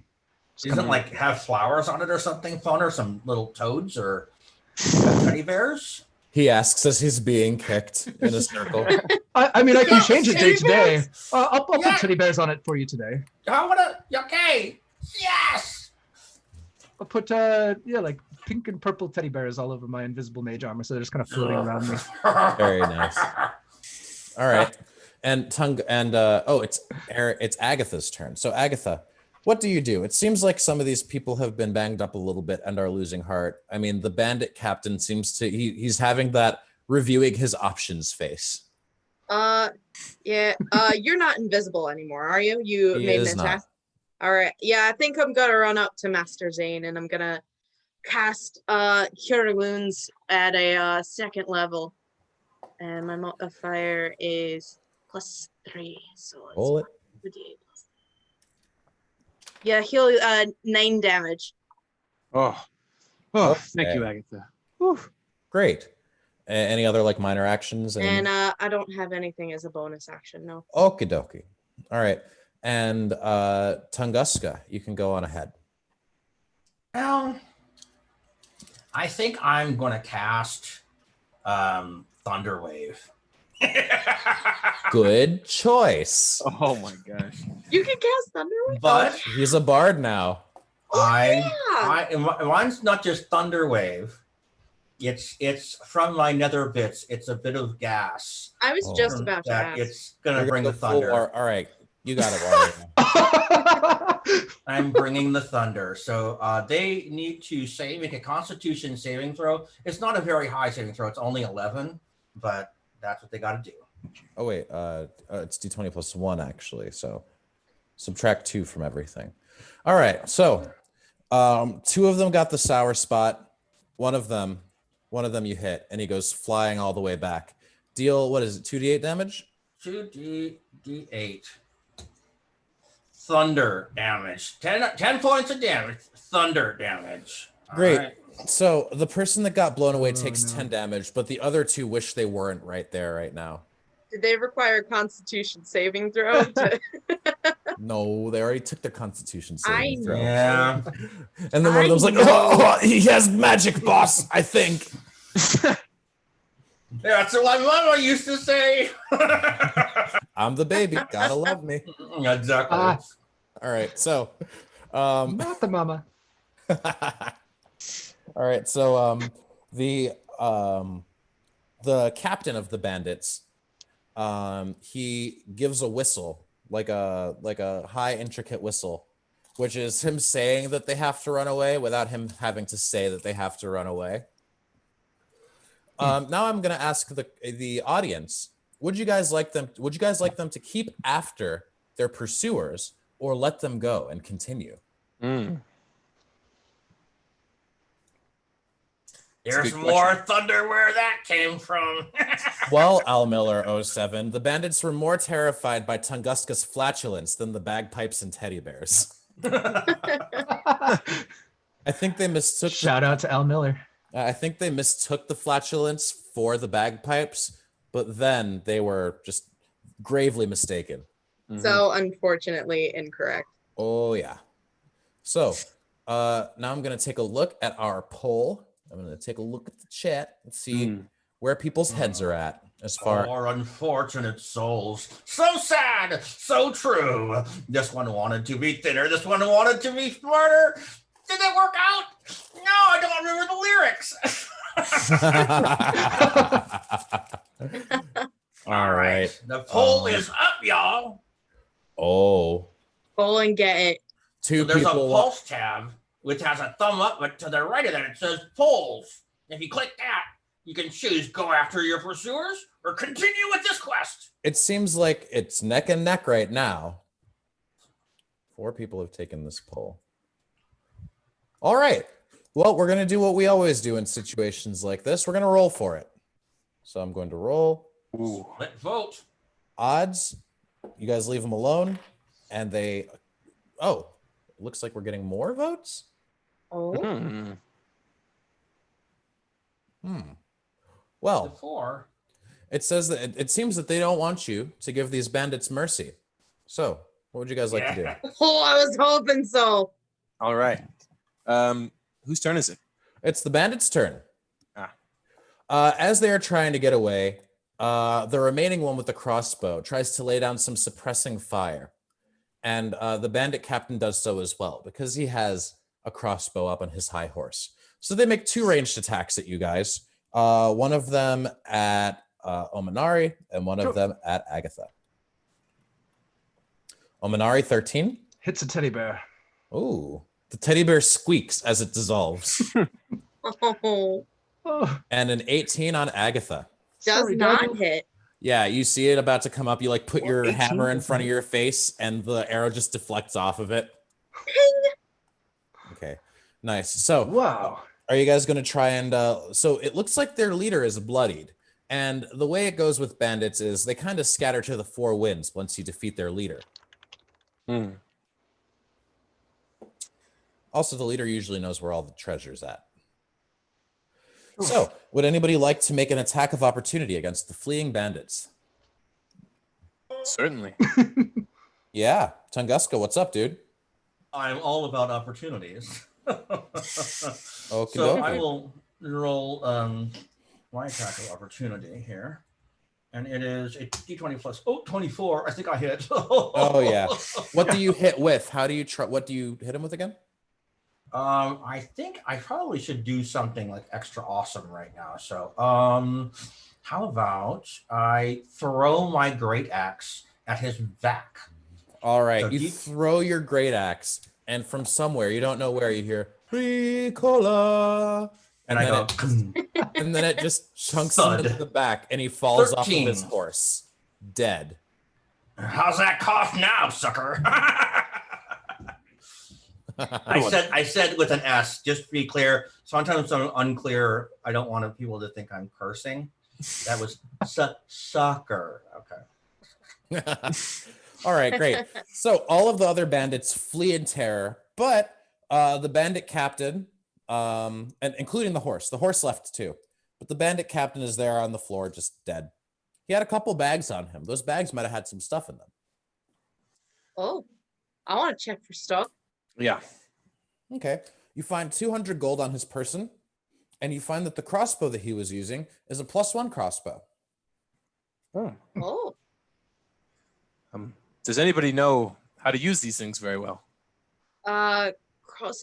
Just
Doesn't
kinda-
like have flowers on it or something fun, or some little toads or teddy bears?
He asks as he's being kicked in a circle.
I mean, I can change it day
Teddy
to day.
bears?
I'll
Yeah.
put teddy bears on it for you today.
I wanna. Okay. Yes.
I'll put like pink and purple teddy bears all over my invisible mage armor, so they're just kind of floating around me.
Very nice. All right. And it's Agatha's turn. So Agatha, what do you do? It seems like some of these people have been banged up a little bit and are losing heart. I mean, the bandit captain seems to he's having that reviewing his options face.
Yeah. You're not invisible anymore, are you? You
He
made an
is not.
attack. All right. Yeah, I think I'm gonna run up to Master Zane and I'm gonna cast Cure Wounds at a 2nd level, and my modifier is +3. So it's
Roll it.
1d8 plus. Yeah, heal 9 damage.
Oh, thank you,
Okay.
Agatha. Whew.
Great. Any other like minor actions?
And I don't have anything as a bonus action, no.
Okie dokie. All right. And Tunguska, you can go on ahead.
Well, I think I'm gonna cast Thunderwave.
Good choice.
Oh my gosh.
You can cast Thunderwave?
But
He's a bard now.
mine's not just Thunderwave. It's from my nether bits. It's a bit of gas.
I was
Oh.
just about to
that
ask.
it's gonna
You're
bring
gonna
the
go full
thunder.
war. All right. You got it, Wario.
I'm bringing the thunder. So they need to make a Constitution saving throw. It's not a very high saving throw. It's only 11, but that's what they got to do.
Oh wait, it's d20 plus 1 actually. So subtract 2 from everything. All right. So 2 of them got the sour spot. One of them you hit, and he goes flying all the way back. Deal, what is it? 2d8 damage.
2d8 thunder damage. 10 points of damage. Thunder damage. All
Great.
right.
So the person that got blown away takes
no.
10 damage, but the other 2 wish they weren't right there right now.
Did they require a Constitution saving throw?
No, they already took their Constitution
I
saving throw.
Yeah.
And then one of them's like,
I know.
oh, he has magic, boss, I think.
That's what my mama used to say.
I'm the baby. Gotta love me.
Exactly.
Ah.
All right. So,
Not the mama.
all right. So, the captain of the bandits, he gives a whistle, like a high intricate whistle, which is him saying that they have to run away without him having to say that they have to run away. Now I'm gonna ask the audience: would you guys like them to keep after their pursuers or let them go and continue?
Mm.
There's
good
more
question.
thunder where that came from.
Well, Al Miller 07, the bandits were more terrified by Tunguska's flatulence than the bagpipes and teddy bears. I think they mistook.
Shout out to Al Miller.
I think they mistook the flatulence for the bagpipes, but then they were just gravely mistaken.
Mhm.
So unfortunately incorrect.
Oh yeah. So now I'm gonna take a look at our poll. I'm gonna take a look at the chat and see
Mm.
where people's heads are at as far.
Poor unfortunate souls. So sad, so true. This one wanted to be thinner. This one wanted to be smarter. Did it work out? No, I don't remember the lyrics.
All right.
The poll is up, y'all.
Oh,
Go and get it.
two
So there's a
people.
pulse tab which has a thumb up, but to the right of that it says polls. If you click that, you can choose go after your pursuers or continue with this quest.
It seems like it's neck and neck right now. 4 people have taken this poll. All right. Well, we're going to do what we always do in situations like this. We're going to roll for it. So I'm going to roll.
Ooh.
Split vote.
Odds, you guys leave them alone, and they. Oh, it looks like we're getting more votes.
Oh.
Well,
The 4.
it says that it seems that they don't want you to give these bandits mercy. So, what would you guys like to do?
Oh, I was hoping so.
All right. Whose turn is it?
It's the bandits' turn. As they are trying to get away, the remaining one with the crossbow tries to lay down some suppressing fire. And the bandit captain does so as well, because he has a crossbow up on his high horse. So they make 2 ranged attacks at you guys. One of them at Ominari and one of them at Agatha. Ominari, 13.
Hits a teddy bear.
Ooh. The teddy bear squeaks as it dissolves.
Oh,
Oh,
And an 18 on Agatha.
does
sorry,
not
Daniel.
hit.
Yeah, you see it about to come up. You like put
Well,
your
18
hammer in
doesn't
front of
hit.
your face and the arrow just deflects off of it. Okay, nice. So
Wow.
are you guys going to try and so it looks like their leader is bloodied, and the way it goes with bandits is they kind of scatter to the 4 winds once you defeat their leader. Also, the leader usually knows where all the treasure's at. So would anybody like to make an attack of opportunity against the fleeing bandits?
Certainly.
Yeah, Tunguska, what's up, dude?
I'm all about opportunities.
Okie
So I
dokie.
will roll my attack of opportunity here. And it is a d20 plus 24. I think I hit.
Oh yeah. What do you hit with? How do you try? What do you hit him with again?
I think I probably should do something like extra awesome right now. So how about I throw my great axe at his back?
All right,
So
you throw your great axe, and from somewhere you don't know where you hear Ricola,
And I go,
and then it just chunks him
Thud.
into the back, and he falls off of
13.
his horse, dead.
how's that cough now, sucker? I said with an S, just to be clear. Sometimes I'm unclear. I don't want people to think I'm cursing. That was sucker. Okay.
All right, great. So all of the other bandits flee in terror, but the bandit captain, and including the horse left too, but the bandit captain is there on the floor, just dead. He had a couple bags on him. Those bags might have had some stuff in them.
Oh, I want to check for stuff.
Yeah.
Okay. You find 200 gold on his person, and you find that the crossbow that he was using is a +1 crossbow.
Oh,
Does anybody know how to use these things very well?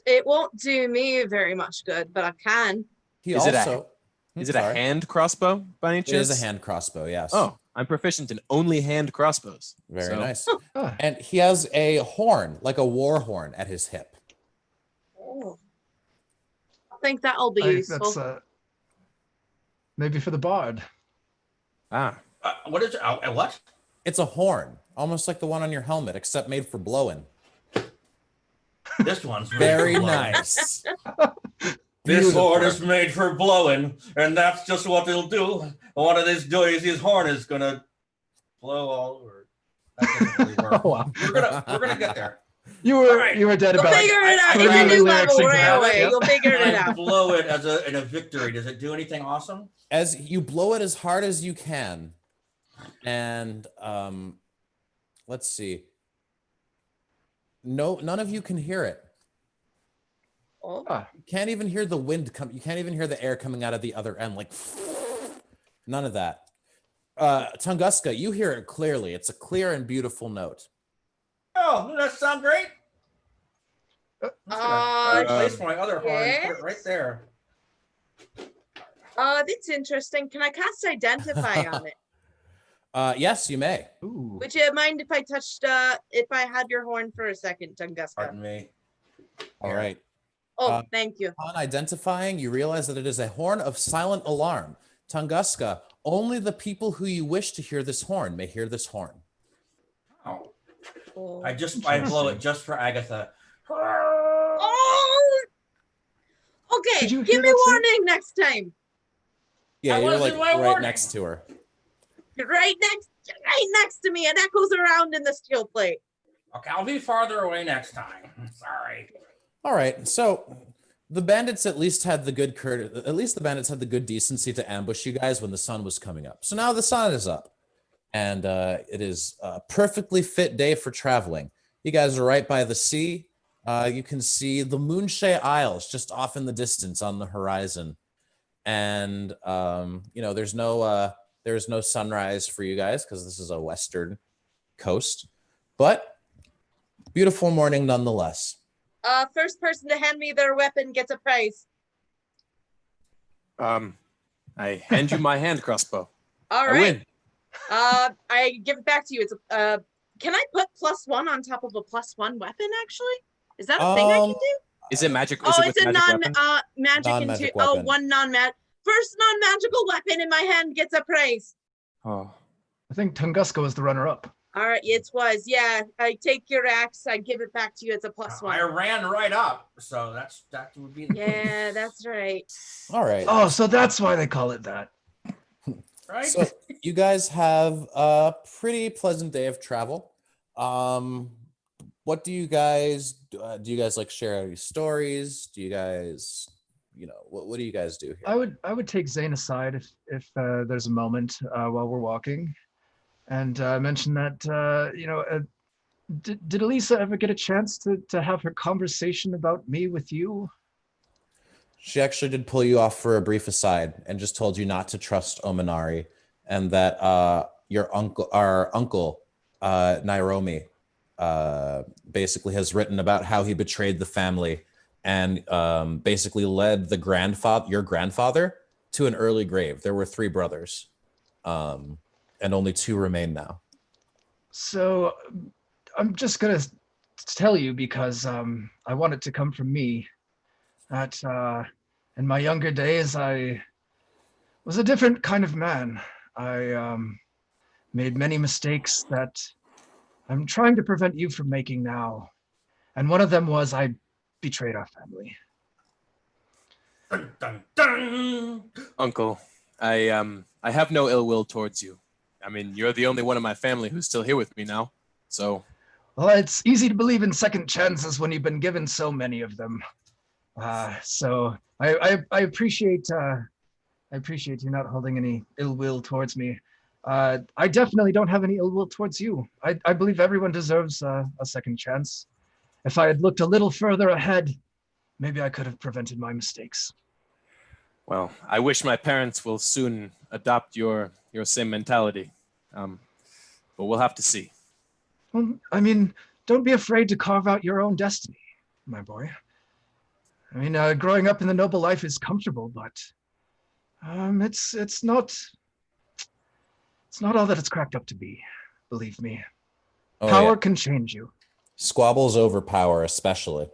it won't do me very much good, but I can.
He
Is it a-
also
Is it a hand crossbow by any
It
chance?
is a hand crossbow, yes.
Oh, I'm proficient in only hand crossbows.
Very
So-
nice.
Ah,
And he has a horn, like a war horn, at his hip.
Oh, I think that'll be useful.
that's maybe for the bard.
Ah,
What is it? What?
It's a horn, almost like the one on your helmet, except made for blowing.
This one's made
Very
for blowing.
nice.
This horn is made for blowing, and that's just what it'll do. One of these days, his horn is gonna blow all over. That doesn't really work.
Oh, wow.
We're gonna get there.
You were
Alright.
you were dead
You'll
about
figure it out.
I
It's a new
really
level
actually
right
have
away.
it, yep.
You'll figure it
I
out.
blow it as in a victory. Does it do anything awesome?
As you blow it as hard as you can, and let's see. No, none of you can hear it.
Oh,
You can't even hear the wind come. You can't even hear the air coming out of the other end. Like none of that. Tunguska, you hear it clearly. It's a clear and beautiful note.
Oh, doesn't that sound great? I'm gonna replace my other horn and put it right
yes.
there.
that's interesting. Can I cast Identify on it?
Yes, you may.
Ooh.
Would you mind if I touched, if I had your horn for a second, Tunguska?
Pardon me.
All right.
Oh, thank you.
Upon identifying, you realize that it is a horn of silent alarm. Tunguska, only the people who you wish to hear this horn may hear this horn.
Oh,
Oh.
I blow it just for Agatha.
Oh! Okay,
Did you
give
hear
me
that, Sam?
warning next time.
Yeah,
That
you're
wasn't
like
my
right
warning.
next to her.
You're right next to me. It echoes around in the steel plate.
Okay, I'll be farther away next time. Sorry.
All right, so the bandits at least had the good the bandits had the good decency to ambush you guys when the sun was coming up. So now the sun is up, and it is a perfectly fit day for traveling. You guys are right by the sea. You can see the Moonshay Isles just off in the distance on the horizon, and there's no sunrise for you guys because this is a western coast, but beautiful morning nonetheless.
First person to hand me their weapon gets a prize.
I hand you my hand crossbow.
All
I
right.
win.
I give it back to you. It's can I put +1 on top of a +1 weapon? Actually, is that a thing I can do?
Is it magic?
Oh,
is it
it's a
magic
magic
Non-magic
into
weapon.
one non-mag. First non-magical weapon in my hand gets a praise.
Oh,
I think Tunguska was the runner-up.
All right, it was. Yeah, I take your axe. I give it back to you. It's a +1.
I ran right up, so that would be.
Yeah, that's right.
All right.
Oh, so that's why they call it that.
Right.
So you guys have a pretty pleasant day of travel. What do you guys do? You guys like share any stories? Do you guys, what do you guys do here?
I would take Zane aside if there's a moment while we're walking, and mention that did Elisa ever get a chance to have her conversation about me with you?
She actually did pull you off for a brief aside and just told you not to trust Ominari, and that our uncle Nairomi basically has written about how he betrayed the family and basically led your grandfather to an early grave. There were 3 brothers, and only 2 remain now.
So I'm just gonna tell you because I want it to come from me that in my younger days I was a different kind of man. I made many mistakes that I'm trying to prevent you from making now. And one of them was I betrayed our family.
Dun, dun, dun.
Uncle, I have no ill will towards you. I mean, you're the only one in my family who's still here with me now. So,
Well, it's easy to believe in second chances when you've been given so many of them. So I appreciate you not holding any ill will towards me. I definitely don't have any ill will towards you. I believe everyone deserves a second chance. If I had looked a little further ahead, maybe I could have prevented my mistakes.
well, I wish my parents will soon adopt your same mentality. But we'll have to see.
Well, I mean, don't be afraid to carve out your own destiny, my boy. I mean, growing up in the noble life is comfortable, but it's not all that it's cracked up to be. Believe me,
Oh,
power
yeah.
can change you.
Squabbles over power, especially.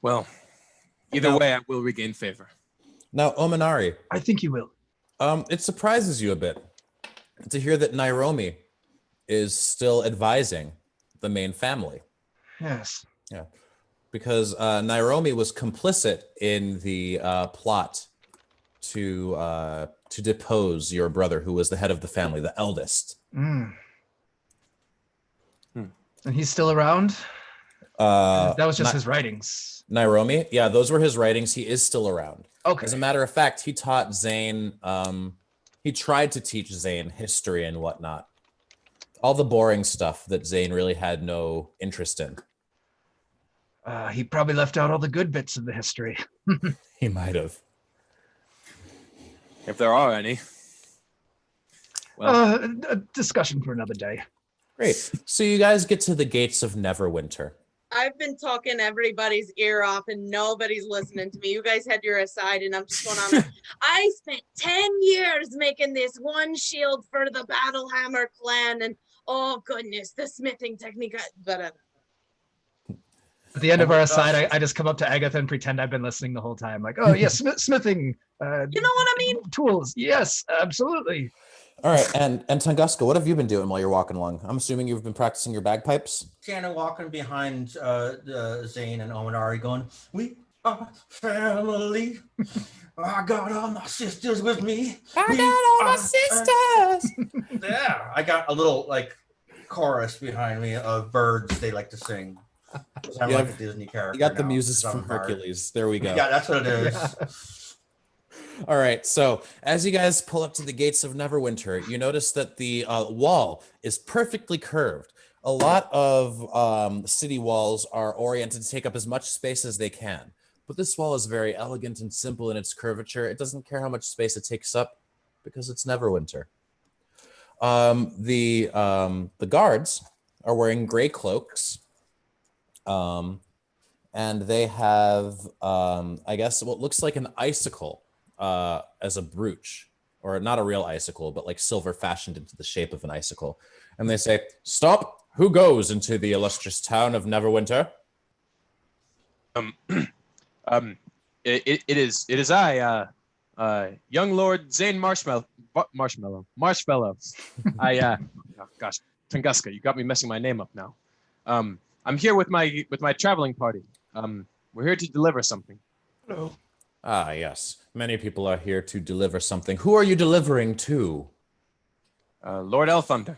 Well, either way, I will regain favor.
Now, Ominari,
I think you will.
it surprises you a bit to hear that Nairomi is still advising the main family.
Yes.
Yeah, because Nairomi was complicit in the plot to depose your brother, who was the head of the family, the eldest.
Mm. And he's still around? That was just his writings.
Nairomi, yeah, those were his writings. He is still around.
Okay.
As a matter of fact, he taught Zane. He tried to teach Zane history and whatnot. All the boring stuff that Zane really had no interest in.
He probably left out all the good bits of the history.
He might have.
If there are any. Well,
A discussion for another day.
Great. So you guys get to the gates of Neverwinter.
I've been talking everybody's ear off and nobody's listening to me. You guys had your aside and I'm just going on. I spent 10 years making this one shield for the Battlehammer clan and oh goodness, the smithing technique.
At the end of our aside, I just come up to Agatha and pretend I've been listening the whole time. Like, oh yes, smithing.
You know what I mean?
Tools. Yes, absolutely.
All right, and Tunguska, what have you been doing while you're walking along? I'm assuming you've been practicing your bagpipes.
Kind of walking behind Zane and Ominari going, we family. I got all my sisters with me.
I got all my sisters.
Yeah, I got a little like chorus behind me of birds they like to sing. I'm
You
like
have-
a Disney character.
You got the
now,
muses
'cause I'm
from
a bard.
Hercules. There we go.
Yeah, that's what it is.
Yeah.
All right. So as you guys pull up to the gates of Neverwinter, you notice that the wall is perfectly curved. A lot of city walls are oriented to take up as much space as they can. But this wall is very elegant and simple in its curvature. It doesn't care how much space it takes up because it's Neverwinter. The guards are wearing gray cloaks. And they have, I guess, what looks like an icicle as a brooch, or not a real icicle, but like silver fashioned into the shape of an icicle. And they say, "Stop! Who goes into the illustrious town of Neverwinter?"
It is I, young Lord Zane Marshmallow. I oh gosh, Tunguska, you got me messing my name up now. I'm here with my traveling party. We're here to deliver something.
Hello.
Ah, yes. Many people are here to deliver something. Who are you delivering to?
Lord Elthunder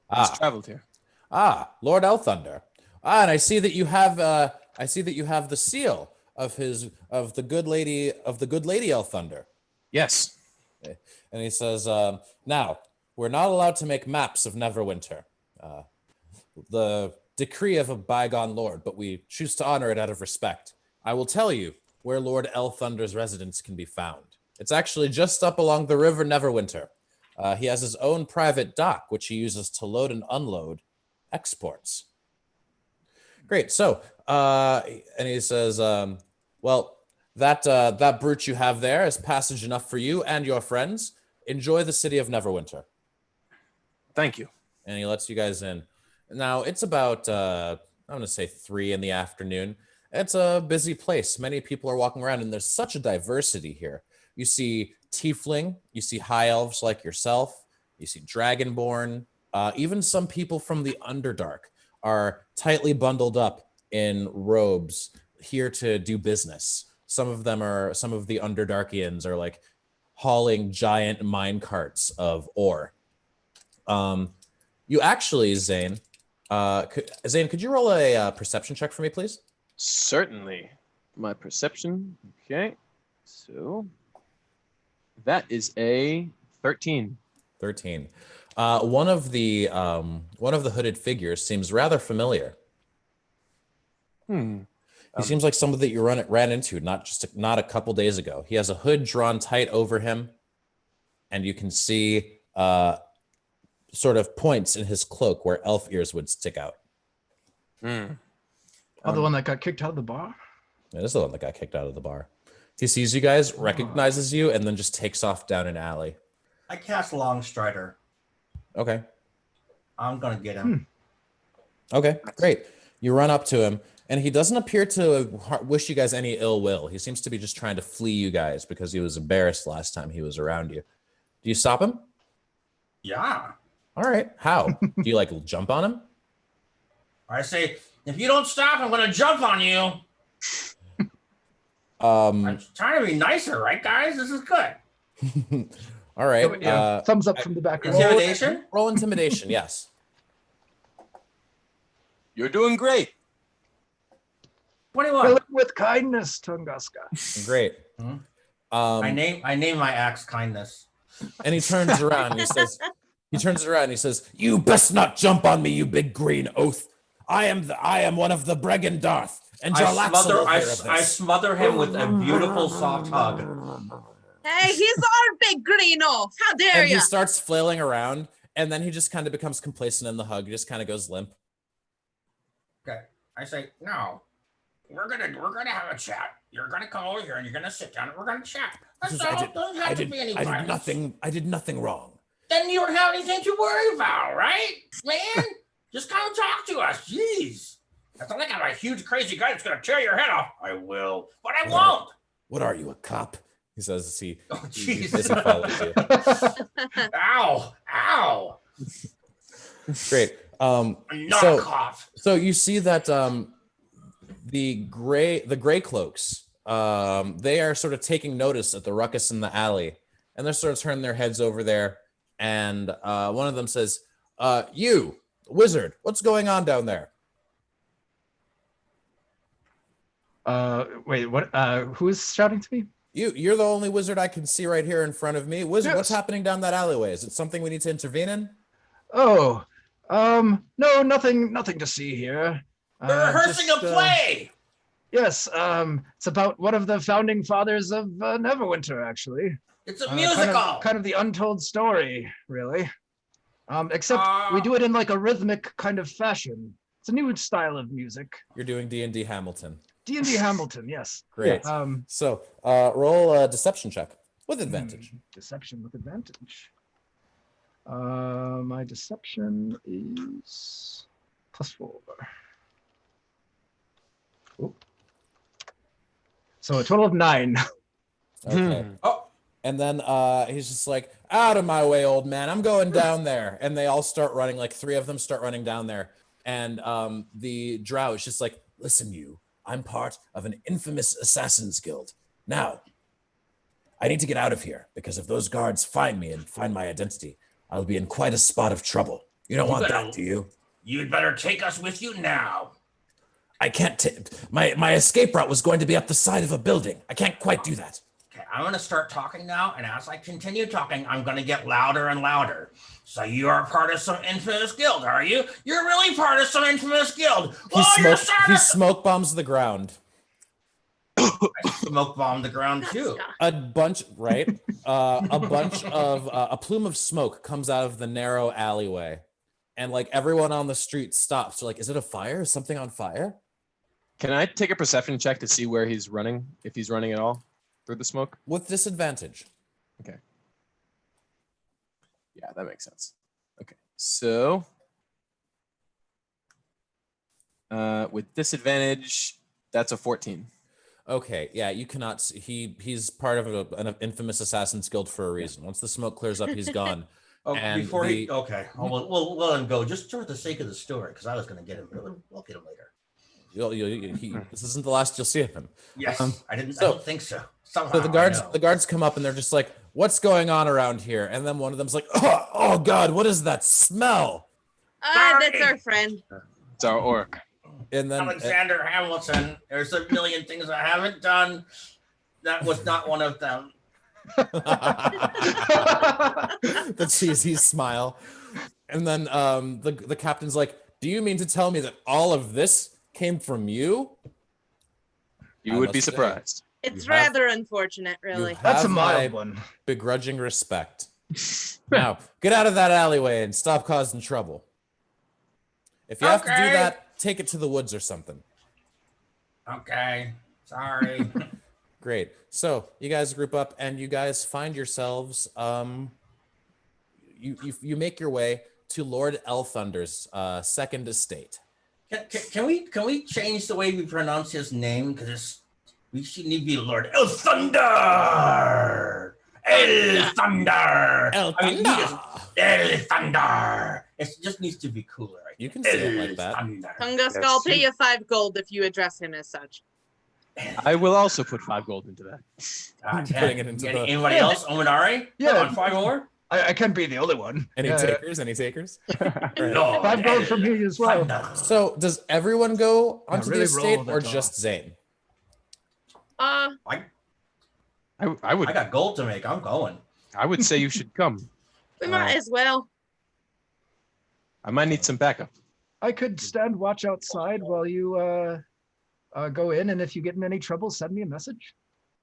has traveled here.
Lord Elthunder. And I see that you have the seal of the good lady Elthunder.
Yes.
And he says, now, we're not allowed to make maps of Neverwinter. The decree of a bygone lord, but we choose to honor it out of respect. I will tell you where Lord Elthunder's residence can be found. It's actually just up along the river Neverwinter. He has his own private dock, which he uses to load and unload exports. Great. So, and he says, well, that brooch you have there is passage enough for you and your friends. Enjoy the city of Neverwinter.
Thank you.
And he lets you guys in. Now, it's about, I'm going to say 3 in the afternoon. It's a busy place. Many people are walking around, and there's such a diversity here. You see tiefling, you see high elves like yourself, you see dragonborn, even some people from the Underdark are tightly bundled up in robes here to do business. Some of the Underdarkians are like hauling giant mine carts of ore. You actually, Zane, could you roll a perception check for me, please?
Certainly. My perception. Okay. So that is a 13.
13. One of the hooded figures seems rather familiar. He seems like somebody that you ran into not a couple days ago. He has a hood drawn tight over him, and you can see sort of points in his cloak where elf ears would stick out.
Oh, the one that got kicked out of the bar?
It is the one that got kicked out of the bar. He sees you guys, recognizes you, and then just takes off down an alley.
I cast Long Strider.
Okay.
I'm gonna get him.
Okay, great. You run up to him, and he doesn't appear to wish you guys any ill will. He seems to be just trying to flee you guys because he was embarrassed last time he was around you. Do you stop him?
Yeah.
All right. How? Do you like jump on him?
I say, if you don't stop, I'm gonna jump on you. I'm trying to be nicer, right, guys? This is good.
All right.
Yeah. Thumbs up from the back.
Intimidation?
Roll intimidation. Yes.
You're doing great.
21.
Fill it with kindness, Tunguska.
Great.
I name my acts kindness.
And he turns around and he says, "You best not jump on me, you big green oath. I am one of the Bregan Darth, and
I smother him with a beautiful soft hug.
Hey, he's our big green oaf. How dare
And
you?
he starts flailing around, and then he just kind of becomes complacent in the hug. He just kind of goes limp.
Okay. I say, no. We're gonna have a chat. You're gonna come over here and you're gonna sit down and we're gonna chat. That's all. Doesn't have to be any violence.
I did nothing wrong.
Then you don't have anything to worry about, right, man? Just come talk to us. Jeez. It's not like I'm a huge crazy guy that's gonna tear your head off. I will, but I won't.
What are you, a cop? He says as he
Jesus.
follows you.
Ow.
Great.
I'm not a cop.
So you see that the gray cloaks they are sort of taking notice at the ruckus in the alley, and they're sort of turning their heads over there. And one of them says, "You, wizard, what's going on down there?"
Wait, what? Who is shouting to me?
You're the only wizard I can see right here in front of me. Wizard,
Yes.
what's happening down that alleyway? Is it something we need to intervene in?
Oh, no, nothing to see here.
We're rehearsing a play.
Yes, it's about one of the founding fathers of Neverwinter, actually.
It's a musical.
Kind of the untold story, really. Except we do it in like a rhythmic kind of fashion. It's a new style of music.
You're doing D&D Hamilton.
D&D Hamilton, yes.
Great.
Yes.
So roll a deception check with advantage.
Deception with advantage. My deception is +4. Oop. So a total of 9.
Okay.
Oh,
And then he's just like, "Out of my way, old man. I'm going down there." And they all start running. Like 3 of them start running down there. And the drow is just like, "Listen, you. I'm part of an infamous assassins guild. Now, I need to get out of here because if those guards find me and find my identity, I'll be in quite a spot of trouble. You don't want that, do you?
You'd better take us with you now.
I can't. My escape route was going to be up the side of a building. I can't quite do that."
Okay, I'm going to start talking now, and as I continue talking, I'm going to get louder and louder. So you are part of some infamous guild, are you? You're really part of some infamous guild.
He smoke bombs the ground.
I smoke bomb the ground too.
A bunch, right? A bunch of a plume of smoke comes out of the narrow alleyway, and like everyone on the street stops. They're like, "Is it a fire? Is something on fire?"
Can I take a perception check to see where he's running, if he's running at all through the smoke?
With disadvantage.
Okay. Yeah, that makes sense. Okay, so with disadvantage, that's a 14.
Okay, yeah, you cannot see. He's part of an infamous assassin's guild for a reason. Once the smoke clears up, he's gone.
Oh,
And
before
the-
okay, we'll let him go just for the sake of the story, because I was going to get him, but we'll get him later.
This isn't the last you'll see of him.
Yes, I don't think so. Somehow,
So the guards come up and they're just like, "What's going on around here?" And then one of them's like, "Oh God, what is that smell?"
That's our friend.
It's our orc.
And then
Alexander Hamilton. There's a million things I haven't done. That was not one of them.
the cheesy smile. And then the captain's like, "Do you mean to tell me that all of this came from you?"
You
I
would be
must say,
surprised.
It's
You have-
rather unfortunate, really.
That's a
have my
mild one.
begrudging respect. Now, get out of that alleyway and stop causing trouble. If you have to do
Okay.
that, take it to the woods or something.
Okay, sorry.
Great. So you guys group up and you guys find yourselves. You make your way to Lord Elthunder's second estate.
Can we change the way we pronounce his name? Because we should need to be Lord Elthunder. Elthunder. Elthunder. It just needs to be cooler.
You can say it like that.
Tunguska, I'll pay you 5 gold if you address him as such.
I will also put 5 gold into that.
Putting it into the-
Anybody else? Ominari?
Yeah.
Come on, 5 more.
I can't be the only one.
Any takers? Any takers?
Lord
5 gold from me as well.
Elthunder.
So does everyone go onto
really
the estate
roll the
or
top.
just Zane?
I
I
would
got gold to make. I'm going.
I would say you should come.
We might as well.
I might need some backup.
I could stand watch outside while you go in, and if you get in any trouble, send me a message.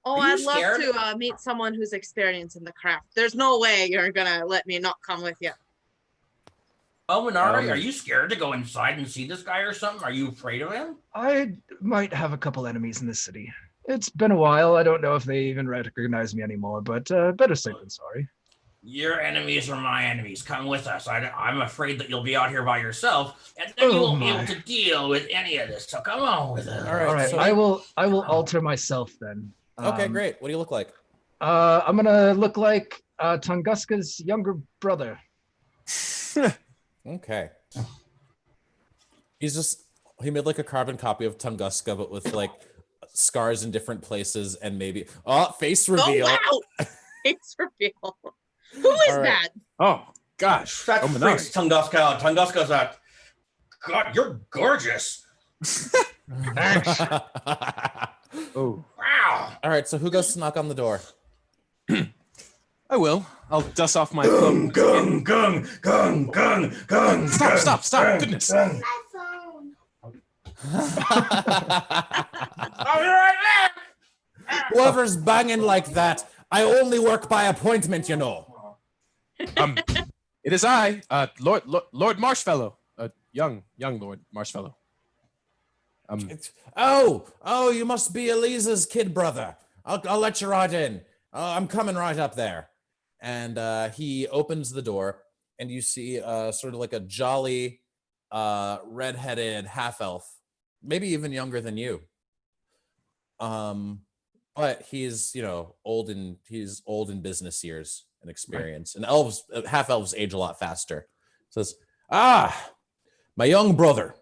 Oh,
Are you
I'd love
scared?
to meet someone who's experienced in the craft. There's no way you're gonna let me not come with you.
Ominari, are you scared to go inside and see this guy or something? Are you afraid of him?
I might have a couple enemies in this city. It's been a while. I don't know if they even recognize me anymore, but better safe than sorry.
Your enemies are my enemies. Come with us. I'm afraid that you'll be out here by yourself, and then you
Oh
won't be
my.
able to deal with any of this. So come on with us.
All right.
All right,
so-
I will alter myself then.
Okay, great. What do you look like?
I'm gonna look like Tunguska's younger brother.
Okay. He made like a carbon copy of Tunguska, but with like scars in different places, and maybe face
Oh
reveal.
wow! Face reveal. Who is
All right.
that?
Oh gosh.
That's
Oh,
freaks Tunguska. Tunguska's that. God, you're gorgeous.
Thanks.
Oh,
Wow.
All right, so who goes to knock on the door?
I will. I'll dust off my cloak.
Gung, gung, gung, gung, gung.
Stop!
gung,
Goodness.
gung. I'll be right back.
Whoever's banging like that, I only work by appointment, you know.
It is I, Lord Marshfellow, young Lord Marshfellow.
Oh, you must be Eliza's kid brother. I'll let you right in. I'm coming right up there. And he opens the door, and you see sort of like a jolly, redheaded half elf, maybe even younger than you. But he's old in business years and experience. Right. And half elves age a lot faster. Says, my young brother.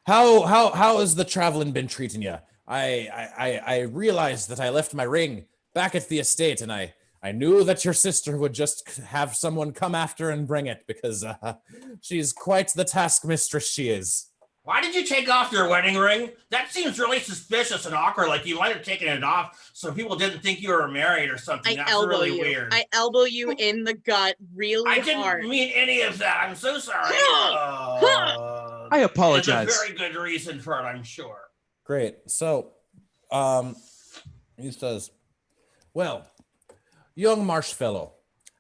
How has the traveling been treating you? I realized that I left my ring back at the estate, and I knew that your sister would just have someone come after and bring it, because she's quite the task mistress she is.
Why did you take off your wedding ring? That seems really suspicious and awkward. Like you might have taken it off so people didn't think you were married or something. That's really weird.
I elbow you in the gut really hard.
I didn't mean any of that. I'm so sorry.
I apologize.
There's a very good reason for it, I'm sure.
Great. So, he says, well, young Marshfellow,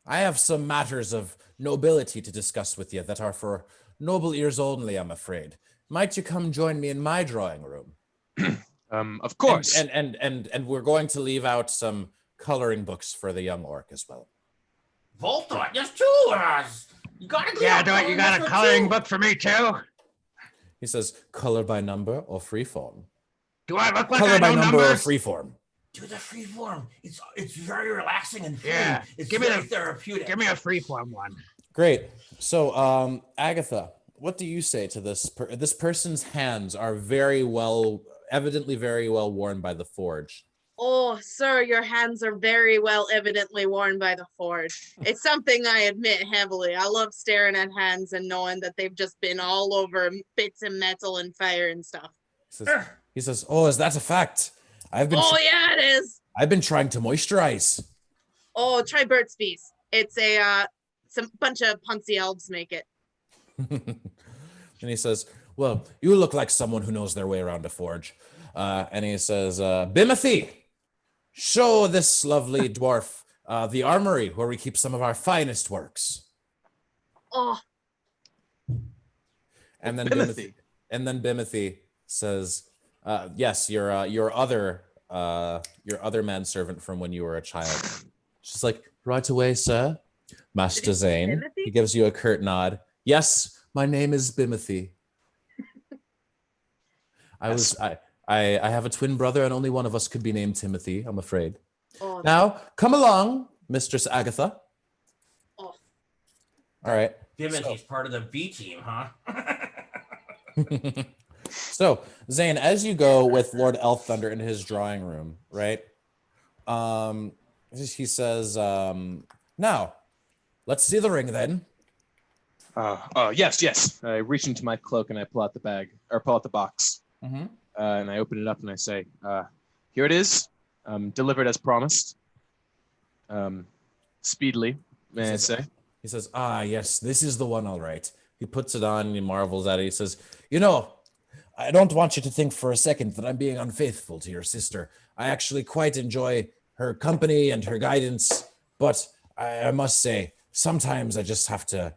I have some matters of nobility to discuss with you that are for noble ears only, I'm afraid. Might you come join me in my drawing room?
Of course.
And we're going to leave out some coloring books for the young orc as well.
Volta, there's two of us. You gotta go.
Yeah, don't you got a coloring book for me too?
He says, color by number or freeform?
Do I look like
color
I
by
know
number
numbers?
or freeform?
Do the free form. It's very relaxing and free.
Yeah,
It's
give me
very
the-
therapeutic.
Give me a freeform one.
Great. So, Agatha, what do you say to this? This person's hands are evidently very well worn by the forge.
Oh, sir, your hands are very well evidently worn by the forge. It's something I admit heavily. I love staring at hands and knowing that they've just been all over bits of metal and fire and stuff.
He says, oh, is that a fact?
Yeah, it is.
I've been trying to moisturize.
Oh, try Burt's Bees. It's some bunch of Punsy elves make it.
And he says, well, you look like someone who knows their way around a forge. And he says, Bimothy, show this lovely dwarf the armory where we keep some of our finest works.
Oh.
And then
Bimothy.
Bimothy says, yes, your other manservant from when you were a child. She's like, right away, sir. Master Zane.
Bimothy?
He gives you a curt nod. Yes, my name is Bimothy. I have a twin brother, and only one of us could be named Timothy, I'm afraid.
Oh,
Now, come along, Mistress Agatha.
Oh.
All right.
He's part of the B team, huh?
So, Zane, as you go with Lord Elfthunder in his drawing room, right? He says, now, let's see the ring then.
Yes. I reach into my cloak and I pull out the box.
Mm-hmm.
And I open it up and I say, here it is, delivered as promised. Speedily, may I say.
He says, yes, this is the one, all right. He puts it on and he marvels at it. He says, I don't want you to think for a second that I'm being unfaithful to your sister. I actually quite enjoy her company and her guidance, but I must say, sometimes I just have to,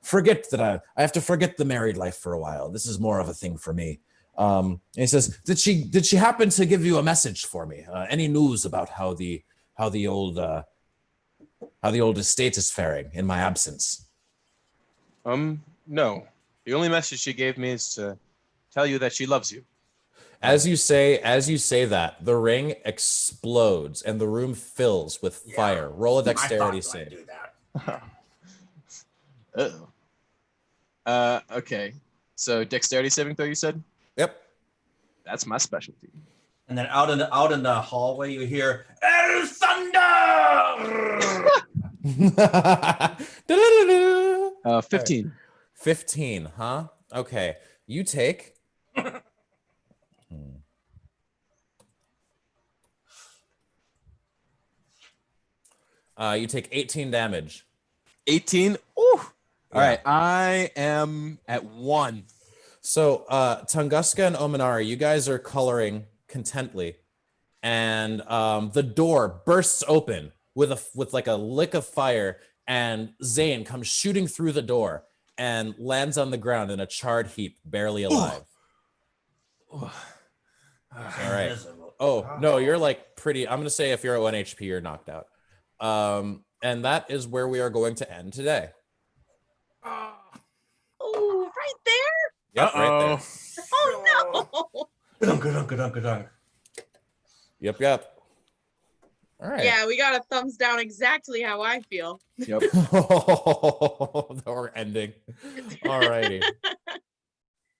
forget that I have to forget the married life for a while. This is more of a thing for me. And he says, did she happen to give you a message for me? Any news about how the old estate is faring in my absence?
No. The only message she gave me is to tell you that she loves you.
As you say that, the ring explodes and the room fills with fire. Roll a dexterity save.
Do that.
Okay. So dexterity saving throw, you said?
Yep.
That's my specialty.
And then out in the hallway, you hear El Thunder.
15.
15, huh? Okay. You take. You take 18 damage.
18. Ooh. All
Yeah.
right. I am at 1.
So, Tunguska and Ominari, you guys are coloring contently, and the door bursts open with like a lick of fire, and Zane comes shooting through the door and lands on the ground in a charred heap, barely alive. All right. Oh no, you're like pretty. I'm gonna say if you're at 1 HP, you're knocked out. And that is where we are going to end today.
Oh, right there.
Yep, right there.
Oh no.
Gadunk.
Yep. All right.
Yeah, we got a thumbs down exactly how I feel.
Yep.
We're ending. All righty.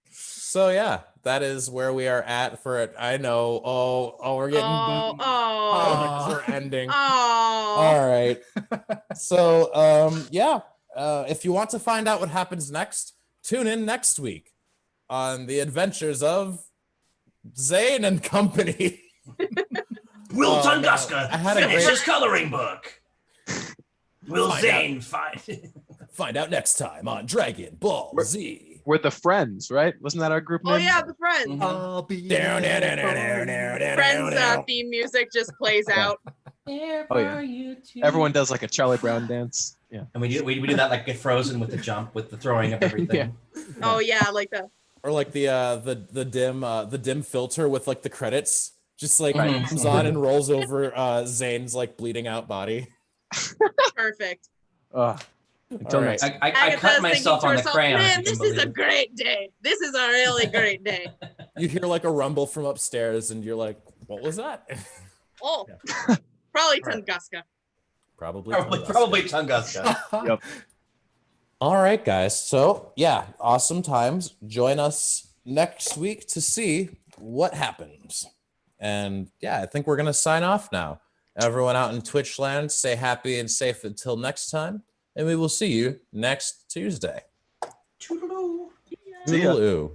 So yeah, that is where we are at for it. I know. Oh, we're getting bummed.
Oh.
We're ending.
Oh.
All right. So yeah. If you want to find out what happens next, tune in next week on the adventures of Zane and company.
Will Tunguska
I had a
finish
great-
his coloring book? Will
Find
Zane
Find out next time on Dragon Ball Z.
We're the Friends, right? Wasn't that our group name?
Oh yeah, the Friends.
I'll be
Friends theme music just plays out.
Oh yeah. Everyone does like a Charlie Brown dance. Yeah.
And we do that like get Frozen with the jump, with the throwing of everything.
Oh yeah, like the
Or like the dim filter with like the credits just like
Right.
comes on and rolls over Zane's like bleeding out body.
perfect.
Until
All
next.
right.
I
Agatha's
cut
thinking
myself
to
on the
herself,
crayon. if
Man,
you
this
can
is a
believe it.
great day. This is a really great day.
You hear like a rumble from upstairs and you're like, what was that?
Oh,
Yeah.
probably
All right.
Tunguska.
Probably
Tunguska.
Yep.
All right, guys. So yeah, awesome times. Join us next week to see what happens. And yeah, I think we're gonna sign off now. Everyone out in Twitch land, stay happy and safe until next time. And we will see you next Tuesday.
Toodaloo.
See ya.
Toodaloo.